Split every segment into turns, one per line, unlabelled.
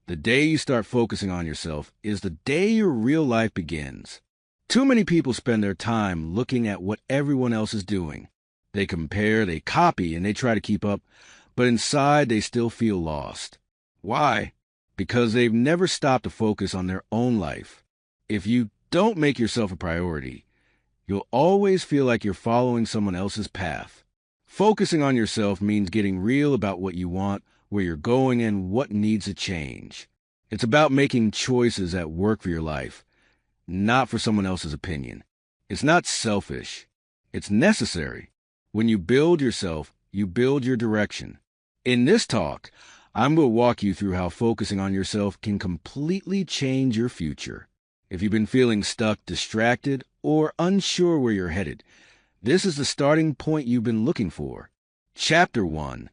The day you start focusing on yourself is the day your real life begins. Too many people spend their time looking at what everyone else is doing. They compare, they copy, and they try to keep up, but inside they still feel lost. Why? Because they've never stopped to focus on their own life. If you don't make yourself a priority, you'll always feel like you're following someone else's path. Focusing on yourself means getting real about what you want, where you're going, and what needs to change. It's about making choices that work for your life, not for someone else's opinion. It's not selfish. It's necessary. When you build yourself, you build your direction. In this talk, I'm going to walk you through how focusing on yourself can completely change your future. If you've been feeling stuck, distracted, or unsure where you're headed, this is the starting point you've been looking for. Chapter 1.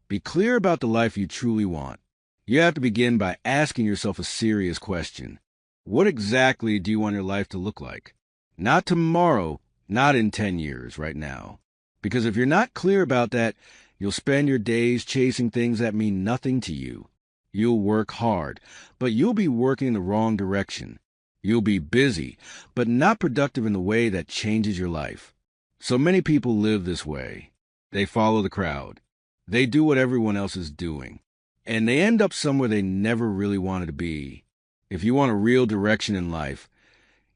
Be clear about the life you truly want. You have to begin by asking yourself a serious question. What exactly do you want your life to look like? Not tomorrow, not in 10 years, right now. Because if you're not clear about that, you'll spend your days chasing things that mean nothing to you. You'll work hard, but you'll be working in the wrong direction. You'll be busy, but not productive in the way that changes your life. So many people live this way. They follow the crowd. They do what everyone else is doing. And they end up somewhere they never really wanted to be. If you want a real direction in life,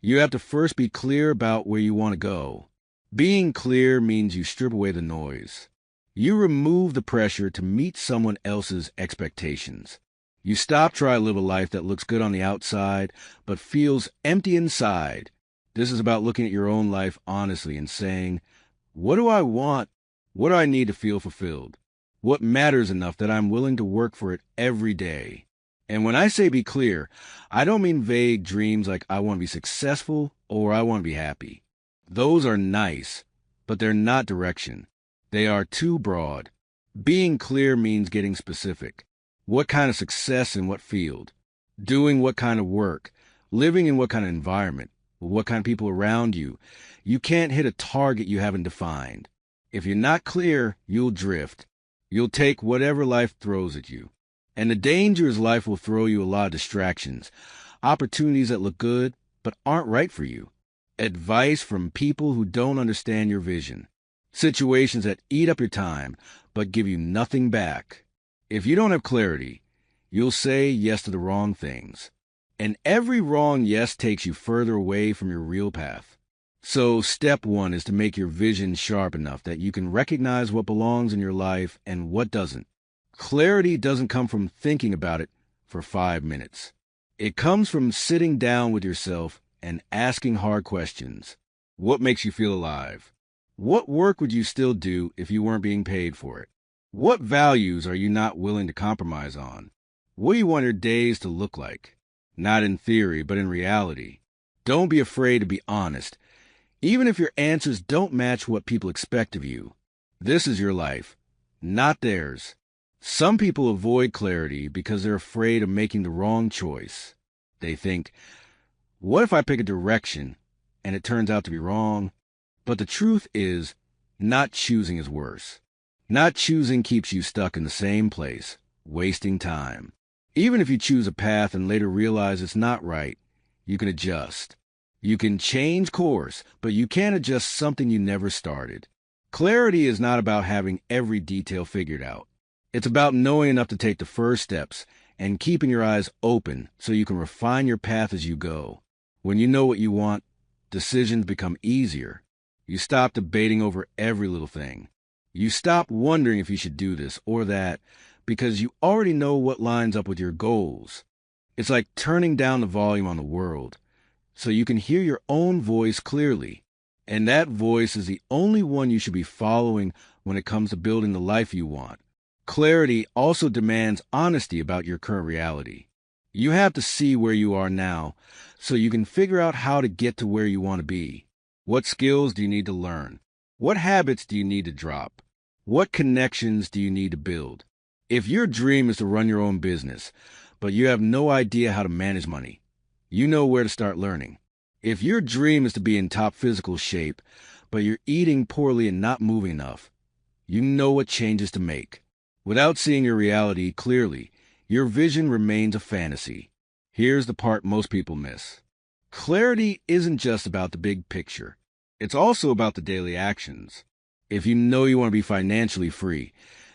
you have to first be clear about where you want to go. Being clear means you strip away the noise. You remove the pressure to meet someone else's expectations. You stop trying to live a life that looks good on the outside, but feels empty inside. This is about looking at your own life honestly and saying, what do I want? What do I need to feel fulfilled? What matters enough that I'm willing to work for it every day? And when I say be clear, I don't mean vague dreams like I want to be successful or I want to be happy. Those are nice, but they're not direction. They are too broad. Being clear means getting specific. What kind of success in what field? Doing what kind of work? Living in what kind of environment? What kind of people around you? You can't hit a target you haven't defined. If you're not clear, you'll drift. You'll take whatever life throws at you. And the danger is life will throw you a lot of distractions, opportunities that look good but aren't right for you. Advice from people who don't understand your vision. Situations that eat up your time but give you nothing back. If you don't have clarity, you'll say yes to the wrong things. And every wrong yes takes you further away from your real path. So step 1 is to make your vision sharp enough that you can recognize what belongs in your life and what doesn't. Clarity doesn't come from thinking about it for 5 minutes. It comes from sitting down with yourself and asking hard questions. What makes you feel alive? What work would you still do if you weren't being paid for it? What values are you not willing to compromise on? What do you want your days to look like? Not in theory, but in reality. Don't be afraid to be honest, even if your answers don't match what people expect of you. This is your life, not theirs. Some people avoid clarity because they're afraid of making the wrong choice. They think, what if I pick a direction and it turns out to be wrong? But the truth is, not choosing is worse. Not choosing keeps you stuck in the same place, wasting time. Even if you choose a path and later realize it's not right, you can adjust. You can change course, but you can't adjust something you never started. Clarity is not about having every detail figured out. It's about knowing enough to take the first steps and keeping your eyes open so you can refine your path as you go. When you know what you want, decisions become easier. You stop debating over every little thing. You stop wondering if you should do this or that because you already know what lines up with your goals. It's like turning down the volume on the world so you can hear your own voice clearly. And that voice is the only one you should be following when it comes to building the life you want. Clarity also demands honesty about your current reality. You have to see where you are now so you can figure out how to get to where you want to be. What skills do you need to learn? What habits do you need to drop? What connections do you need to build? If your dream is to run your own business, but you have no idea how to manage money, you know where to start learning. If your dream is to be in top physical shape, but you're eating poorly and not moving enough, you know what changes to make. Without seeing your reality clearly, Your vision remains a fantasy. Here's the part most people miss. Clarity isn't just about the big picture. It's also about the daily actions. If you know you want to be financially free,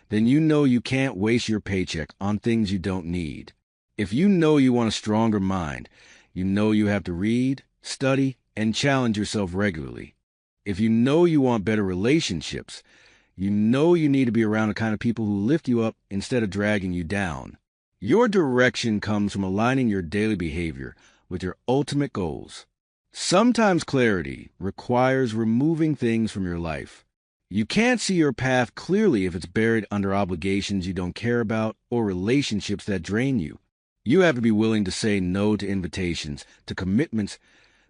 then you know you can't waste your paycheck on things you don't need. If you know you want a stronger mind, you know you have to read, study, and challenge yourself regularly. If you know you want better relationships, you know you need to be around the kind of people who lift you up instead of dragging you down. Your direction comes from aligning your daily behavior with your ultimate goals. Sometimes clarity requires removing things from your life. You can't see your path clearly if it's buried under obligations you don't care about or relationships that drain you. You have to be willing to say no to invitations, to commitments,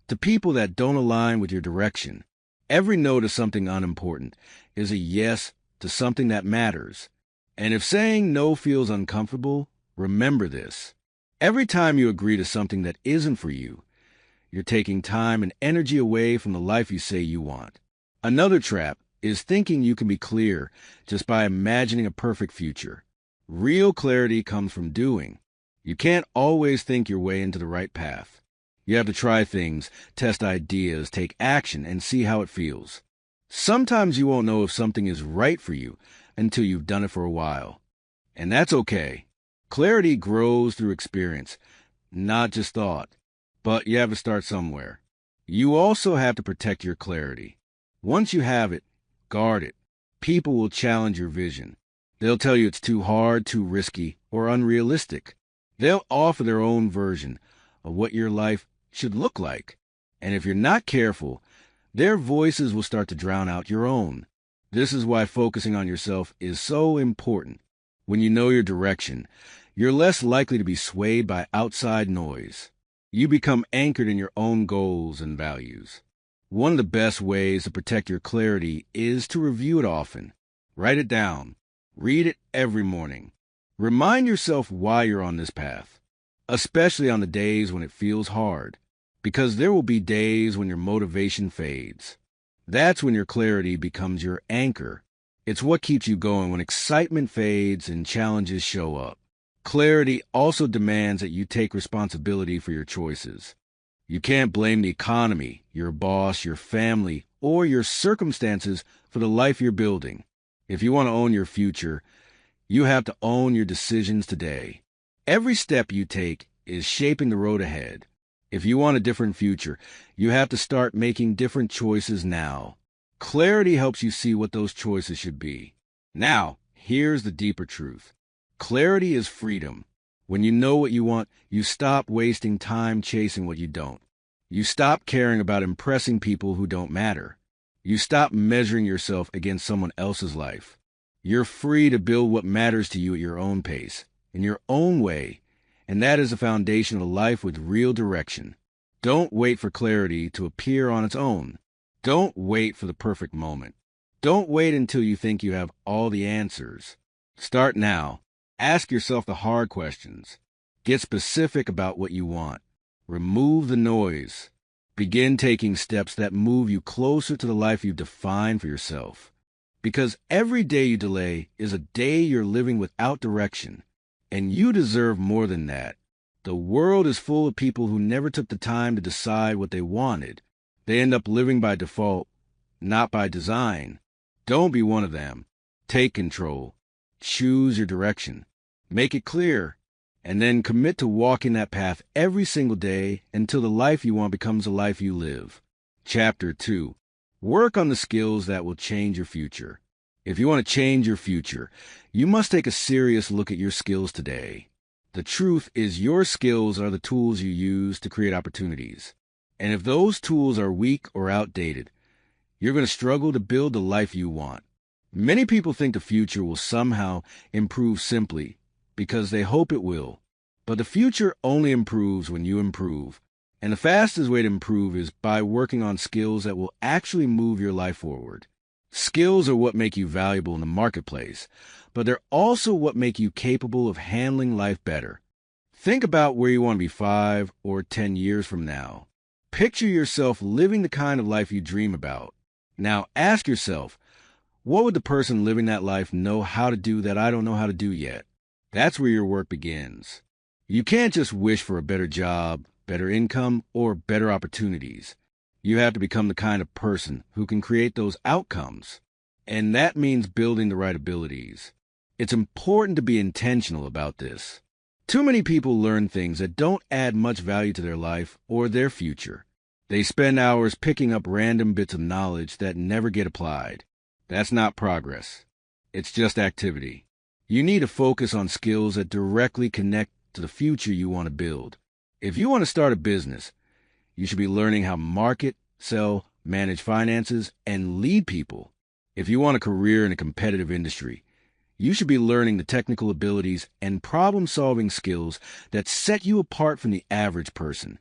to people that don't align with your direction. Every no to something unimportant is a yes to something that matters. And if saying no feels uncomfortable, remember this. Every time you agree to something that isn't for you, you're taking time and energy away from the life you say you want. Another trap is thinking you can be clear just by imagining a perfect future. Real clarity comes from doing. You can't always think your way into the right path. You have to try things, test ideas, take action, and see how it feels. Sometimes you won't know if something is right for you until you've done it for a while. And that's okay. Clarity grows through experience, not just thought. But you have to start somewhere. You also have to protect your clarity. Once you have it, guard it. People will challenge your vision. They'll tell you it's too hard, too risky, or unrealistic. They'll offer their own version of what your life should look like. And if you're not careful, their voices will start to drown out your own. This is why focusing on yourself is so important. When you know your direction, you're less likely to be swayed by outside noise. You become anchored in your own goals and values. One of the best ways to protect your clarity is to review it often. Write it down. Read it every morning. Remind yourself why you're on this path, especially on the days when it feels hard, because there will be days when your motivation fades. That's when your clarity becomes your anchor. It's what keeps you going when excitement fades and challenges show up. Clarity also demands that you take responsibility for your choices. You can't blame the economy, your boss, your family, or your circumstances for the life you're building. If you want to own your future, you have to own your decisions today. Every step you take is shaping the road ahead. If you want a different future, you have to start making different choices now. Clarity helps you see what those choices should be. Now, here's the deeper truth. Clarity is freedom. When you know what you want, you stop wasting time chasing what you don't. You stop caring about impressing people who don't matter. You stop measuring yourself against someone else's life. You're free to build what matters to you at your own pace, in your own way, and that is the foundation of a life with real direction. Don't wait for clarity to appear on its own. Don't wait for the perfect moment. Don't wait until you think you have all the answers. Start now. Ask yourself the hard questions. Get specific about what you want. Remove the noise. Begin taking steps that move you closer to the life you've defined for yourself. Because every day you delay is a day you're living without direction. And you deserve more than that. The world is full of people who never took the time to decide what they wanted. They end up living by default, not by design. Don't be one of them. Take control. Choose your direction. Make it clear, and then commit to walking that path every single day until the life you want becomes the life you live. Chapter 2. Work on the skills that will change your future. If you want to change your future, you must take a serious look at your skills today. The truth is your skills are the tools you use to create opportunities. And if those tools are weak or outdated, you're going to struggle to build the life you want. Many people think the future will somehow improve simply because they hope it will. But the future only improves when you improve. And the fastest way to improve is by working on skills that will actually move your life forward. Skills are what make you valuable in the marketplace, but they're also what make you capable of handling life better. Think about where you want to be 5 or 10 years from now. Picture yourself living the kind of life you dream about. Now ask yourself, what would the person living that life know how to do that I don't know how to do yet? That's where your work begins. You can't just wish for a better job, better income, or better opportunities. You have to become the kind of person who can create those outcomes. And that means building the right abilities. It's important to be intentional about this. Too many people learn things that don't add much value to their life or their future. They spend hours picking up random bits of knowledge that never get applied. That's not progress. It's just activity. You need to focus on skills that directly connect to the future you want to build. If you want to start a business, you should be learning how to market, sell, manage finances, and lead people. If you want a career in a competitive industry, you should be learning the technical abilities and problem-solving skills that set you apart from the average person.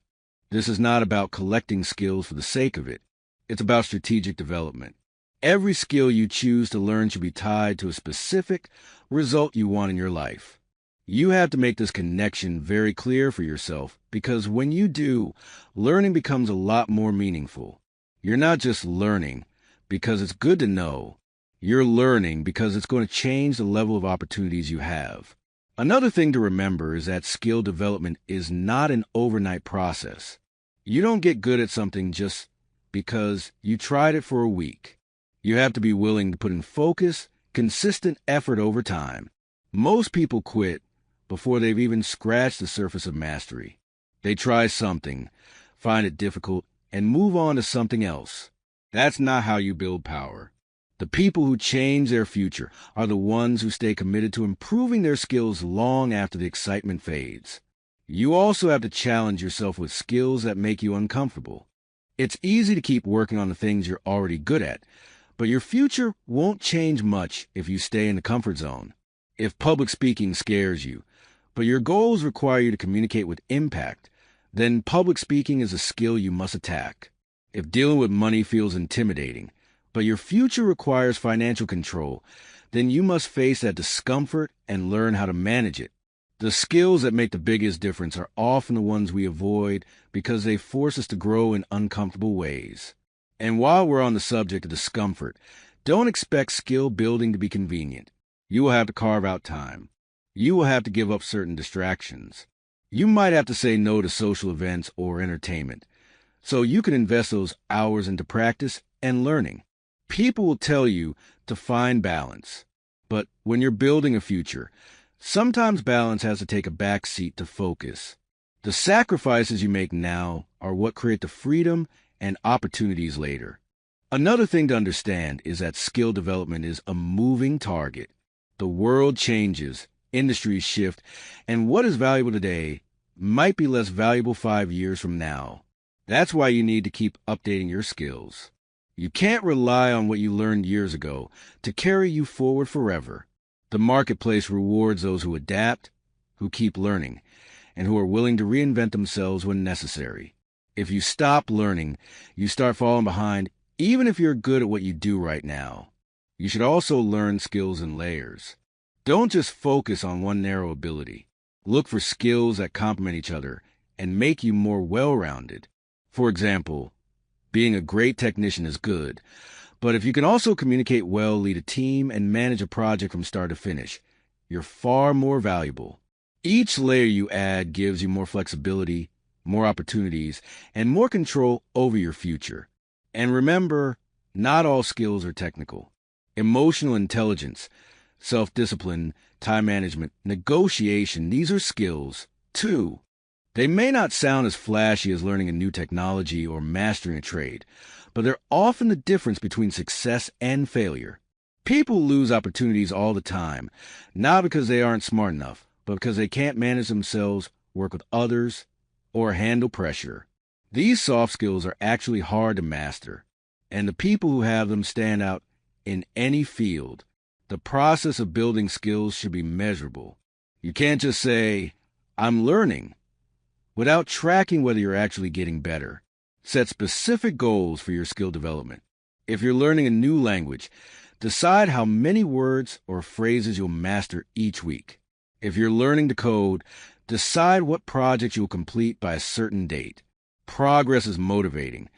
This is not about collecting skills for the sake of it. It's about strategic development. Every skill you choose to learn should be tied to a specific result you want in your life. You have to make this connection very clear for yourself because when you do, learning becomes a lot more meaningful. You're not just learning because it's good to know. You're learning because it's going to change the level of opportunities you have. Another thing to remember is that skill development is not an overnight process. You don't get good at something just because you tried it for a week. You have to be willing to put in focus, consistent effort over time. Most people quit before they've even scratched the surface of mastery. They try something, find it difficult, and move on to something else. That's not how you build power. The people who change their future are the ones who stay committed to improving their skills long after the excitement fades. You also have to challenge yourself with skills that make you uncomfortable. It's easy to keep working on the things you're already good at, but your future won't change much if you stay in the comfort zone. If public speaking scares you, but your goals require you to communicate with impact, then public speaking is a skill you must attack. If dealing with money feels intimidating, but your future requires financial control, then you must face that discomfort and learn how to manage it. The skills that make the biggest difference are often the ones we avoid because they force us to grow in uncomfortable ways. And while we're on the subject of discomfort, don't expect skill building to be convenient. You will have to carve out time. You will have to give up certain distractions. You might have to say no to social events or entertainment, so you can invest those hours into practice and learning. People will tell you to find balance, but when you're building a future, sometimes balance has to take a back seat to focus. The sacrifices you make now are what create the freedom and opportunities later. Another thing to understand is that skill development is a moving target. The world changes, industries shift, and what is valuable today might be less valuable 5 years from now. That's why you need to keep updating your skills. You can't rely on what you learned years ago to carry you forward forever. The marketplace rewards those who adapt, who keep learning, and who are willing to reinvent themselves when necessary. If you stop learning, you start falling behind, even if you're good at what you do right now. You should also learn skills in layers. Don't just focus on one narrow ability. Look for skills that complement each other and make you more well-rounded. For example, being a great technician is good, but if you can also communicate well, lead a team, and manage a project from start to finish, you're far more valuable. Each layer you add gives you more flexibility, more opportunities, and more control over your future. And remember, not all skills are technical. Emotional intelligence, self-discipline, time management, negotiation, these are skills, too. They may not sound as flashy as learning a new technology or mastering a trade, but they're often the difference between success and failure. People lose opportunities all the time, not because they aren't smart enough, but because they can't manage themselves, work with others, or handle pressure. These soft skills are actually hard to master, and the people who have them stand out in any field. The process of building skills should be measurable. You can't just say, "I'm learning," without tracking whether you're actually getting better. Set specific goals for your skill development. If you're learning a new language, decide how many words or phrases you'll master each week. If you're learning to code, decide what project you'll complete by a certain date. Progress is motivating,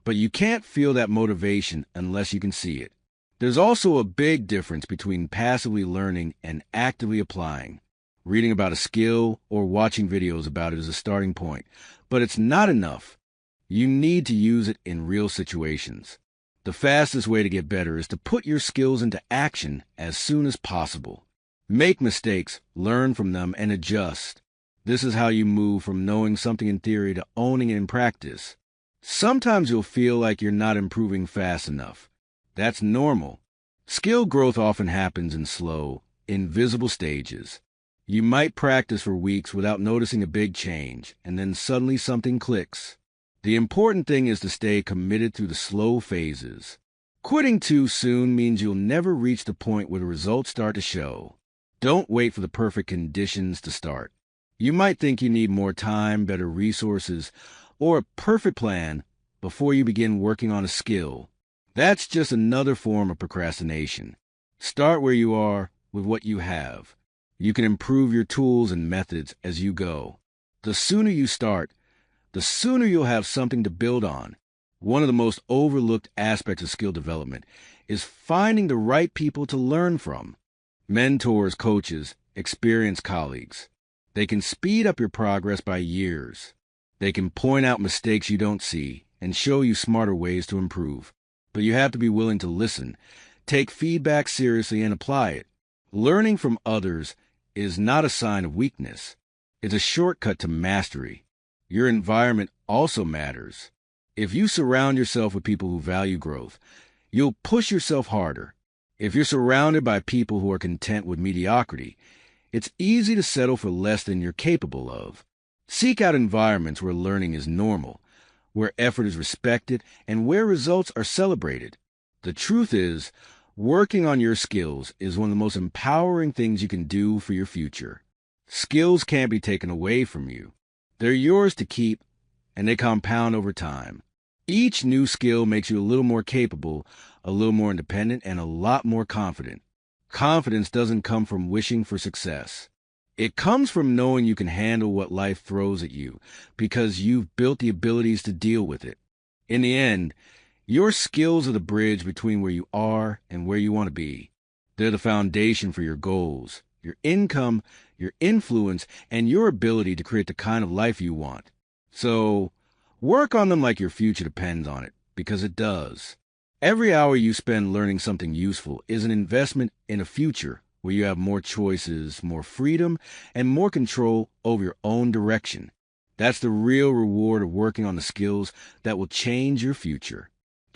but you can't feel that motivation unless you can see it. There's also a big difference between passively learning and actively applying. Reading about a skill or watching videos about it is a starting point, but it's not enough. You need to use it in real situations. The fastest way to get better is to put your skills into action as soon as possible. Make mistakes, learn from them, and adjust. This is how you move from knowing something in theory to owning it in practice. Sometimes you'll feel like you're not improving fast enough. That's normal. Skill growth often happens in slow, invisible stages. You might practice for weeks without noticing a big change, and then suddenly something clicks. The important thing is to stay committed through the slow phases. Quitting too soon means you'll never reach the point where the results start to show. Don't wait for the perfect conditions to start. You might think you need more time, better resources, or a perfect plan before you begin working on a skill. That's just another form of procrastination. Start where you are with what you have. You can improve your tools and methods as you go. The sooner you start, the sooner you'll have something to build on. One of the most overlooked aspects of skill development is finding the right people to learn from. Mentors, coaches, experienced colleagues. They can speed up your progress by years. They can point out mistakes you don't see and show you smarter ways to improve. But you have to be willing to listen, take feedback seriously, and apply it. Learning from others is not a sign of weakness. It's a shortcut to mastery. Your environment also matters. If you surround yourself with people who value growth, you'll push yourself harder. If you're surrounded by people who are content with mediocrity, it's easy to settle for less than you're capable of. Seek out environments where learning is normal, where effort is respected, and where results are celebrated. The truth is, working on your skills is one of the most empowering things you can do for your future. Skills can't be taken away from you. They're yours to keep, and they compound over time. Each new skill makes you a little more capable, a little more independent, and a lot more confident. Confidence doesn't come from wishing for success. It comes from knowing you can handle what life throws at you because you've built the abilities to deal with it. In the end, your skills are the bridge between where you are and where you want to be. They're the foundation for your goals, your income, your influence, and your ability to create the kind of life you want. So, work on them like your future depends on it, because it does. Every hour you spend learning something useful is an investment in a future where you have more choices, more freedom, and more control over your own direction. That's the real reward of working on the skills that will change your future.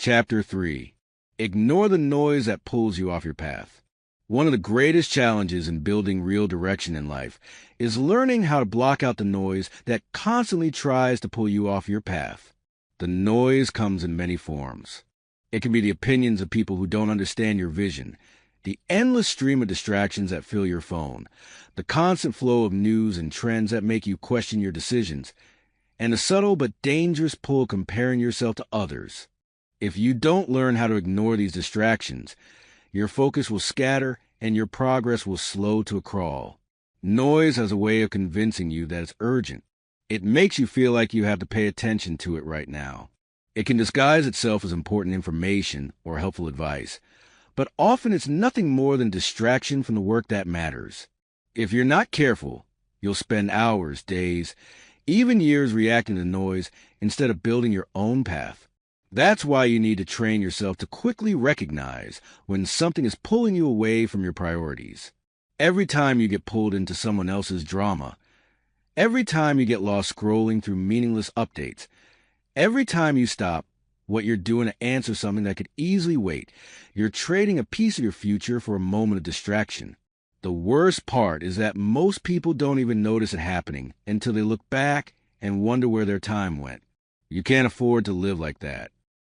Chapter 3. Ignore the noise that pulls you off your path. One of the greatest challenges in building real direction in life is learning how to block out the noise that constantly tries to pull you off your path. The noise comes in many forms. It can be the opinions of people who don't understand your vision, the endless stream of distractions that fill your phone, the constant flow of news and trends that make you question your decisions, and the subtle but dangerous pull comparing yourself to others. If you don't learn how to ignore these distractions, your focus will scatter and your progress will slow to a crawl. Noise has a way of convincing you that it's urgent. It makes you feel like you have to pay attention to it right now. It can disguise itself as important information or helpful advice, but often it's nothing more than distraction from the work that matters. If you're not careful, you'll spend hours, days, even years reacting to noise instead of building your own path. That's why you need to train yourself to quickly recognize when something is pulling you away from your priorities. Every time you get pulled into someone else's drama, every time you get lost scrolling through meaningless updates, every time you stop what you're doing to answer something that could easily wait, you're trading a piece of your future for a moment of distraction. The worst part is that most people don't even notice it happening until they look back and wonder where their time went. You can't afford to live like that.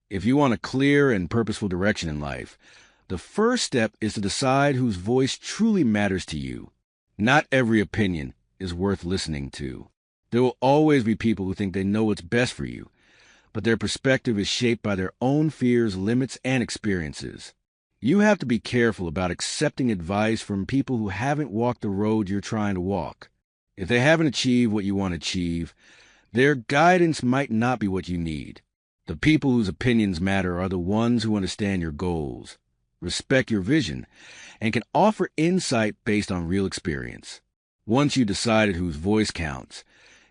If you want a clear and purposeful direction in life, the first step is to decide whose voice truly matters to you. Not every opinion is worth listening to. There will always be people who think they know what's best for you, but their perspective is shaped by their own fears, limits, and experiences. You have to be careful about accepting advice from people who haven't walked the road you're trying to walk. If they haven't achieved what you want to achieve, their guidance might not be what you need. The people whose opinions matter are the ones who understand your goals, respect your vision, and can offer insight based on real experience. Once you decided whose voice counts,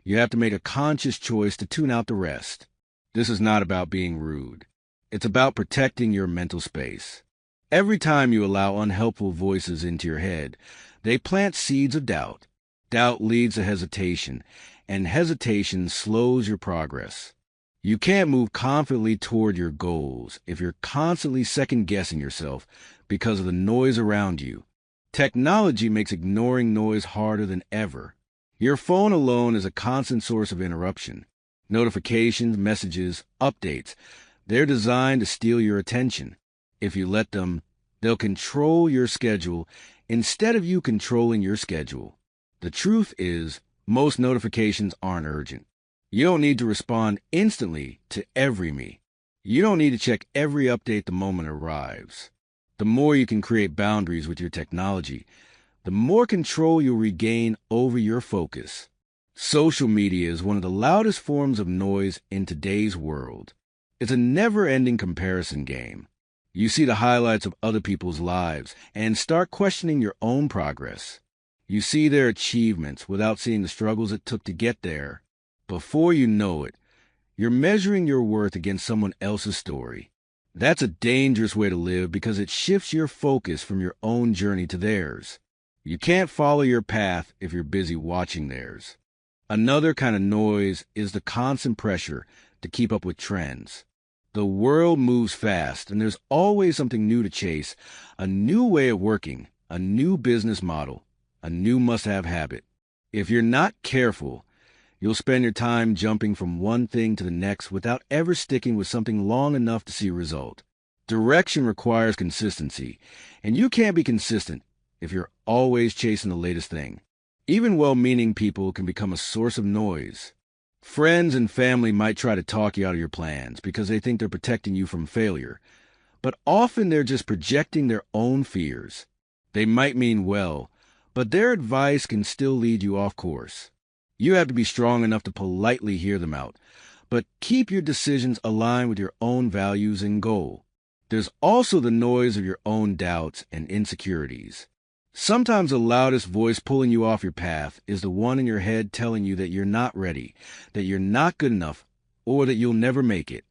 you have to make a conscious choice to tune out the rest. This is not about being rude. It's about protecting your mental space. Every time you allow unhelpful voices into your head, they plant seeds of doubt. Doubt leads to hesitation, and hesitation slows your progress. You can't move confidently toward your goals if you're constantly second-guessing yourself because of the noise around you. Technology makes ignoring noise harder than ever. Your phone alone is a constant source of interruption. Notifications, messages, updates, they're designed to steal your attention. If you let them, they'll control your schedule instead of you controlling your schedule. The truth is, most notifications aren't urgent. You don't need to respond instantly to every me. You don't need to check every update the moment it arrives. The more you can create boundaries with your technology, the more control you'll regain over your focus. Social media is one of the loudest forms of noise in today's world. It's a never-ending comparison game. You see the highlights of other people's lives and start questioning your own progress. You see their achievements without seeing the struggles it took to get there. Before you know it, you're measuring your worth against someone else's story. That's a dangerous way to live because it shifts your focus from your own journey to theirs. You can't follow your path if you're busy watching theirs. Another kind of noise is the constant pressure to keep up with trends. The world moves fast, and there's always something new to chase, a new way of working, a new business model, a new must-have habit. If you're not careful, you'll spend your time jumping from one thing to the next without ever sticking with something long enough to see a result. Direction requires consistency, and you can't be consistent if you're always chasing the latest thing. Even well-meaning people can become a source of noise. Friends and family might try to talk you out of your plans because they think they're protecting you from failure, but often they're just projecting their own fears. They might mean well, but their advice can still lead you off course. You have to be strong enough to politely hear them out, but keep your decisions aligned with your own values and goal. There's also the noise of your own doubts and insecurities. Sometimes the loudest voice pulling you off your path is the one in your head telling you that you're not ready, that you're not good enough, or that you'll never make it.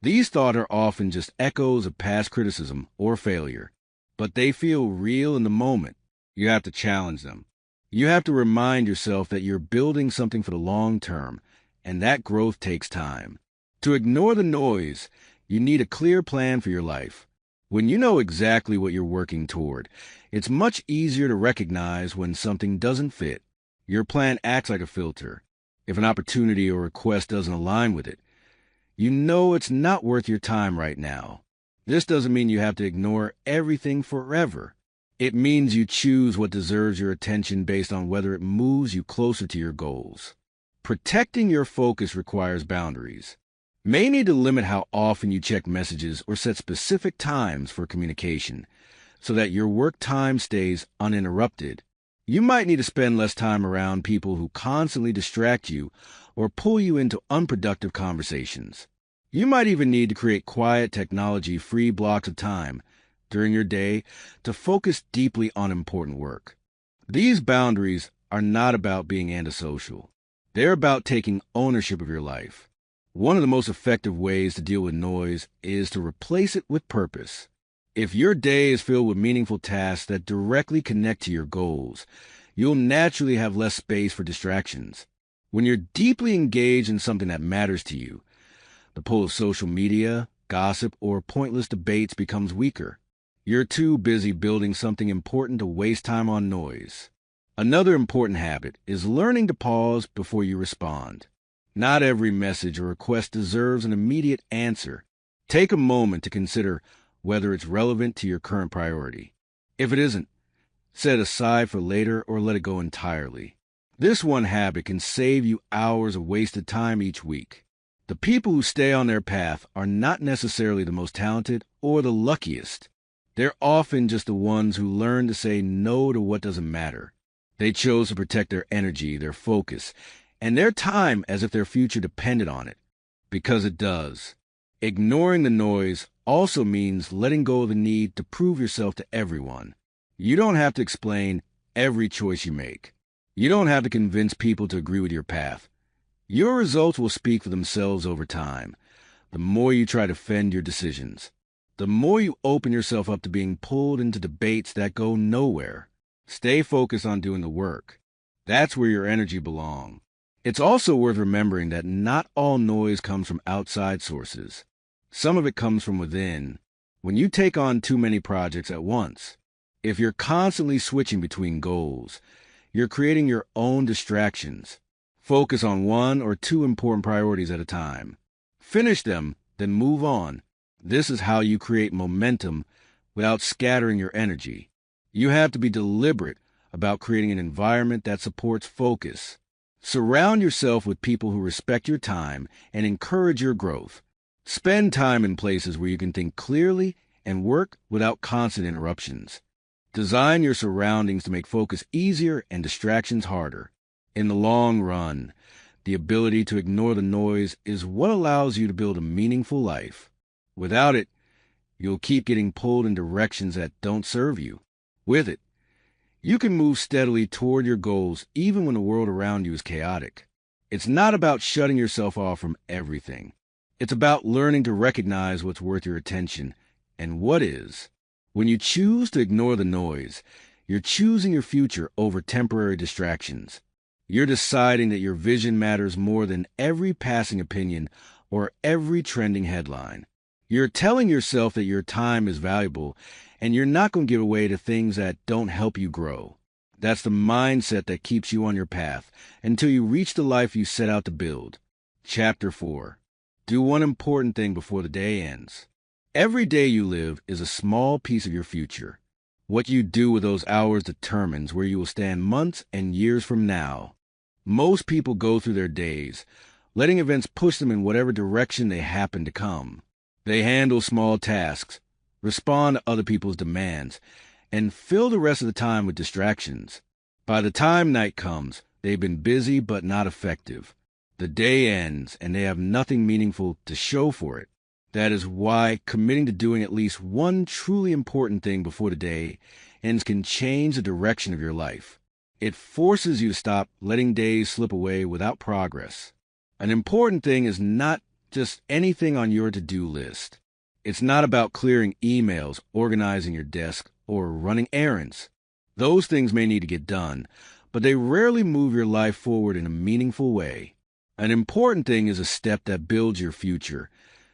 These thoughts are often just echoes of past criticism or failure, but they feel real in the moment. You have to challenge them. You have to remind yourself that you're building something for the long term, and that growth takes time. To ignore the noise, you need a clear plan for your life. When you know exactly what you're working toward, it's much easier to recognize when something doesn't fit. Your plan acts like a filter. If an opportunity or request doesn't align with it, you know it's not worth your time right now. This doesn't mean you have to ignore everything forever. It means you choose what deserves your attention based on whether it moves you closer to your goals. Protecting your focus requires boundaries. May need to limit how often you check messages or set specific times for communication so that your work time stays uninterrupted. You might need to spend less time around people who constantly distract you or pull you into unproductive conversations. You might even need to create quiet, technology-free blocks of time during your day to focus deeply on important work. These boundaries are not about being antisocial. They're about taking ownership of your life. One of the most effective ways to deal with noise is to replace it with purpose. If your day is filled with meaningful tasks that directly connect to your goals, you'll naturally have less space for distractions. When you're deeply engaged in something that matters to you, the pull of social media, gossip, or pointless debates becomes weaker. You're too busy building something important to waste time on noise. Another important habit is learning to pause before you respond. Not every message or request deserves an immediate answer. Take a moment to consider whether it's relevant to your current priority. If it isn't, set it aside for later or let it go entirely. This one habit can save you hours of wasted time each week. The people who stay on their path are not necessarily the most talented or the luckiest. They're often just the ones who learn to say no to what doesn't matter. They chose to protect their energy, their focus, and their time as if their future depended on it. Because it does. Ignoring the noise also means letting go of the need to prove yourself to everyone. You don't have to explain every choice you make. You don't have to convince people to agree with your path. Your results will speak for themselves over time. The more you try to defend your decisions, the more you open yourself up to being pulled into debates that go nowhere. Stay focused on doing the work. That's where your energy belongs. It's also worth remembering that not all noise comes from outside sources. Some of it comes from within. When you take on too many projects at once, if you're constantly switching between goals, you're creating your own distractions. Focus on one or two important priorities at a time. Finish them, then move on. This is how you create momentum without scattering your energy. You have to be deliberate about creating an environment that supports focus. Surround yourself with people who respect your time and encourage your growth. Spend time in places where you can think clearly and work without constant interruptions. Design your surroundings to make focus easier and distractions harder. In the long run, the ability to ignore the noise is what allows you to build a meaningful life. Without it, you'll keep getting pulled in directions that don't serve you. With it, you can move steadily toward your goals even when the world around you is chaotic. It's not about shutting yourself off from everything. It's about learning to recognize what's worth your attention and what is. When you choose to ignore the noise, you're choosing your future over temporary distractions. You're deciding that your vision matters more than every passing opinion or every trending headline. You're telling yourself that your time is valuable and you're not going to give away to things that don't help you grow. That's the mindset that keeps you on your path until you reach the life you set out to build. Chapter 4. Do one important thing before the day ends. Every day you live is a small piece of your future. What you do with those hours determines where you will stand months and years from now. Most people go through their days, letting events push them in whatever direction they happen to come. They handle small tasks, respond to other people's demands, and fill the rest of the time with distractions. By the time night comes, they've been busy but not effective. The day ends, and they have nothing meaningful to show for it. That is why committing to doing at least one truly important thing before the day ends can change the direction of your life. It forces you to stop letting days slip away without progress. An important thing is not just anything on your to-do list. It's not about clearing emails, organizing your desk, or running errands. Those things may need to get done, but they rarely move your life forward in a meaningful way. An important thing is a step that builds your future,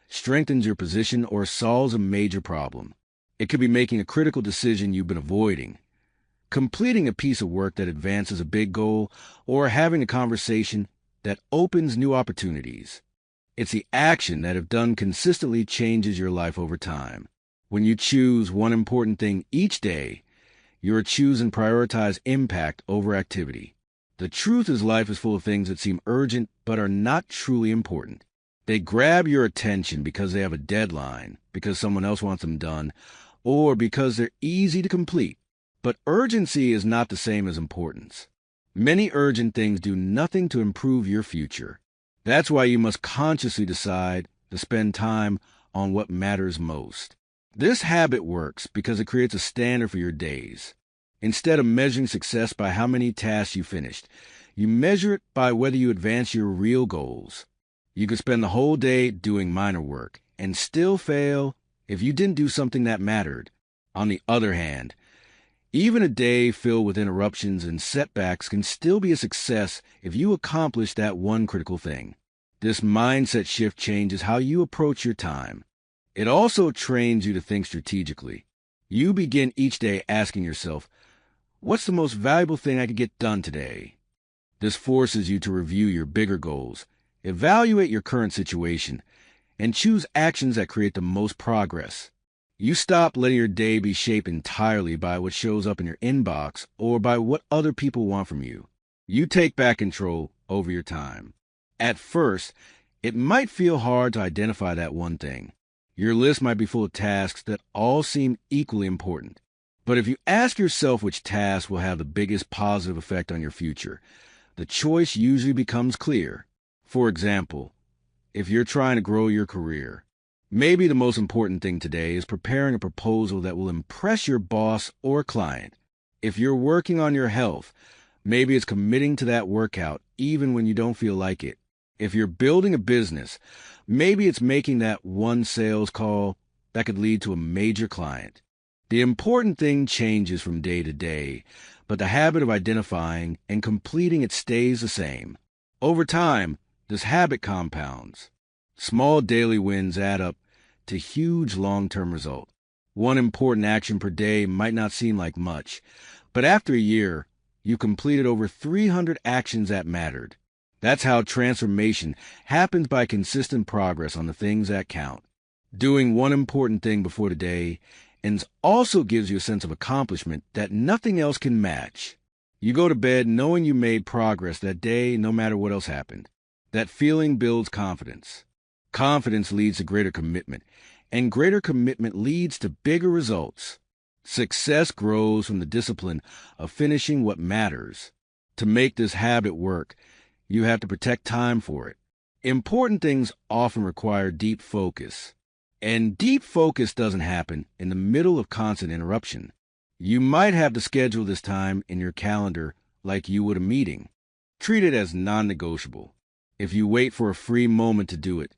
strengthens your position, or solves a major problem. It could be making a critical decision you've been avoiding, completing a piece of work that advances a big goal, or having a conversation that opens new opportunities. It's the action that, if done consistently, changes your life over time. When you choose one important thing each day, you're choosing to prioritize impact over activity. The truth is, life is full of things that seem urgent but are not truly important. They grab your attention because they have a deadline, because someone else wants them done, or because they're easy to complete. But urgency is not the same as importance. Many urgent things do nothing to improve your future. That's why you must consciously decide to spend time on what matters most. This habit works because it creates a standard for your days. Instead of measuring success by how many tasks you finished, you measure it by whether you advance your real goals. You could spend the whole day doing minor work and still fail if you didn't do something that mattered. On the other hand, even a day filled with interruptions and setbacks can still be a success if you accomplish that one critical thing. This mindset shift changes how you approach your time. It also trains you to think strategically. You begin each day asking yourself, what's the most valuable thing I could get done today? This forces you to review your bigger goals, evaluate your current situation, and choose actions that create the most progress. You stop letting your day be shaped entirely by what shows up in your inbox or by what other people want from you. You take back control over your time. At first, it might feel hard to identify that one thing. Your list might be full of tasks that all seem equally important. But if you ask yourself which task will have the biggest positive effect on your future, the choice usually becomes clear. For example, if you're trying to grow your career, maybe the most important thing today is preparing a proposal that will impress your boss or client. If you're working on your health, Maybe it's committing to that workout even when you don't feel like it. If you're building a business, maybe it's making that one sales call that could lead to a major client. The important thing changes from day to day, but the habit of identifying and completing it stays the same. Over time, this habit compounds. Small daily wins add up to huge long-term results. One important action per day might not seem like much, but after a year, you completed over 300 actions that mattered. That's how transformation happens, by consistent progress on the things that count. Doing one important thing before the day ends also gives you a sense of accomplishment that nothing else can match. You go to bed knowing you made progress that day no matter what else happened. That feeling builds confidence. Confidence leads to greater commitment, and greater commitment leads to bigger results. Success grows from the discipline of finishing what matters. To make this habit work, you have to protect time for it. Important things often require deep focus. And deep focus doesn't happen in the middle of constant interruption. You might have to schedule this time in your calendar like you would a meeting. Treat it as non-negotiable. If you wait for a free moment to do it,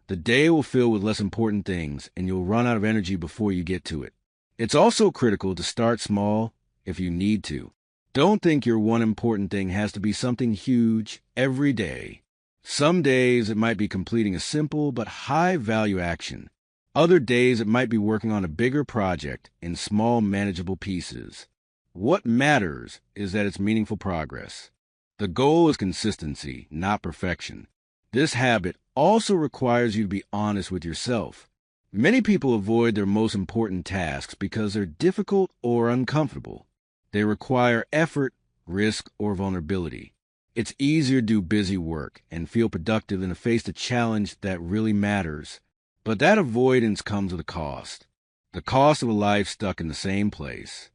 the day will fill with less important things and you'll run out of energy before you get to it. It's also critical to start small if you need to. Don't think your one important thing has to be something huge every day. Some days it might be completing a simple but high-value action. Other days it might be working on a bigger project in small, manageable pieces. What matters is that it's meaningful progress. The goal is consistency, not perfection. This habit also requires you to be honest with yourself. Many people avoid their most important tasks because they're difficult or uncomfortable. They require effort, risk, or vulnerability. It's easier to do busy work and feel productive than to face the challenge that really matters. But that avoidance comes with a cost. The cost of a life stuck in the same place.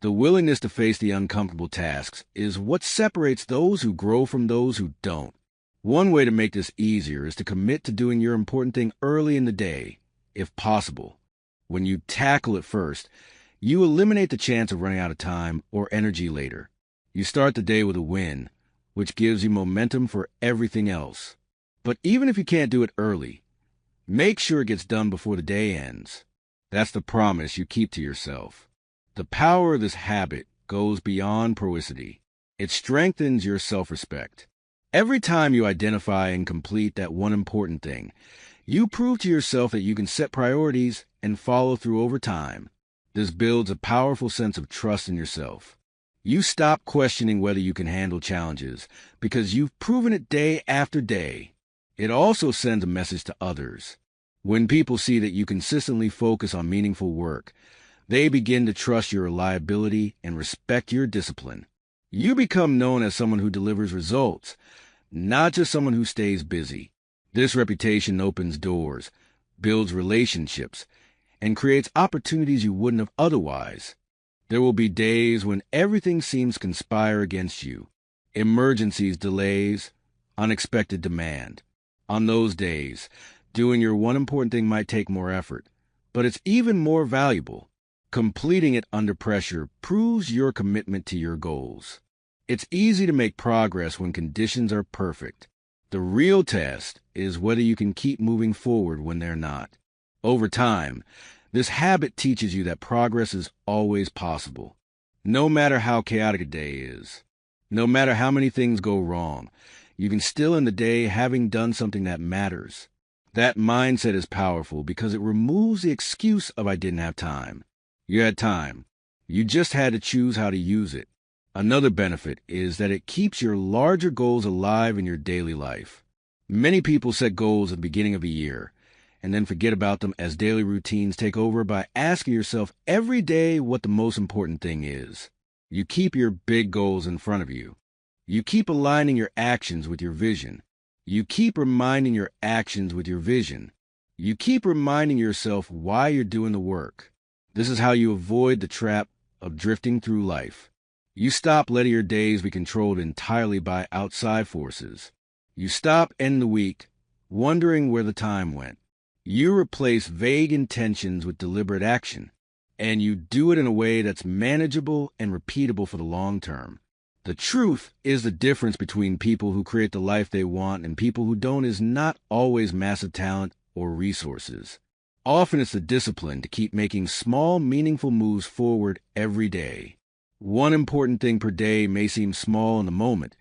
The willingness to face the uncomfortable tasks is what separates those who grow from those who don't. One way to make this easier is to commit to doing your important thing early in the day, if possible. When you tackle it first, you eliminate the chance of running out of time or energy later. You start the day with a win, which gives you momentum for everything else. But even if you can't do it early, make sure it gets done before the day ends. That's the promise you keep to yourself. The power of this habit goes beyond prowessity. It strengthens your self-respect. Every time you identify and complete that one important thing, you prove to yourself that you can set priorities and follow through over time. This builds a powerful sense of trust in yourself. You stop questioning whether you can handle challenges because you've proven it day after day. It also sends a message to others. When people see that you consistently focus on meaningful work, they begin to trust your reliability and respect your discipline. You become known as someone who delivers results, not just someone who stays busy. This reputation opens doors, builds relationships, and creates opportunities you wouldn't have otherwise. There will be days when everything seems to conspire against you. Emergencies, delays, unexpected demand. On those days, doing your one important thing might take more effort, but it's even more valuable. Completing it under pressure proves your commitment to your goals. It's easy to make progress when conditions are perfect. The real test is whether you can keep moving forward when they're not. Over time, this habit teaches you that progress is always possible. No matter how chaotic a day is, no matter how many things go wrong, you can still end the day having done something that matters. That mindset is powerful because it removes the excuse of "I didn't have time." You had time. You just had to choose how to use it. Another benefit is that it keeps your larger goals alive in your daily life. Many people set goals at the beginning of a year and then forget about them as daily routines take over by asking yourself every day what the most important thing is. You keep your big goals in front of you. You keep aligning your actions with your vision. You keep reminding your actions with your vision. You keep reminding yourself why you're doing the work. This is how you avoid the trap of drifting through life. You stop letting your days be controlled entirely by outside forces. You stop ending the week wondering where the time went. You replace vague intentions with deliberate action, and you do it in a way that's manageable and repeatable for the long term. The truth is the difference between people who create the life they want and people who don't is not always massive talent or resources. Often it's the discipline to keep making small, meaningful moves forward every day. One important thing per day may seem small in the moment,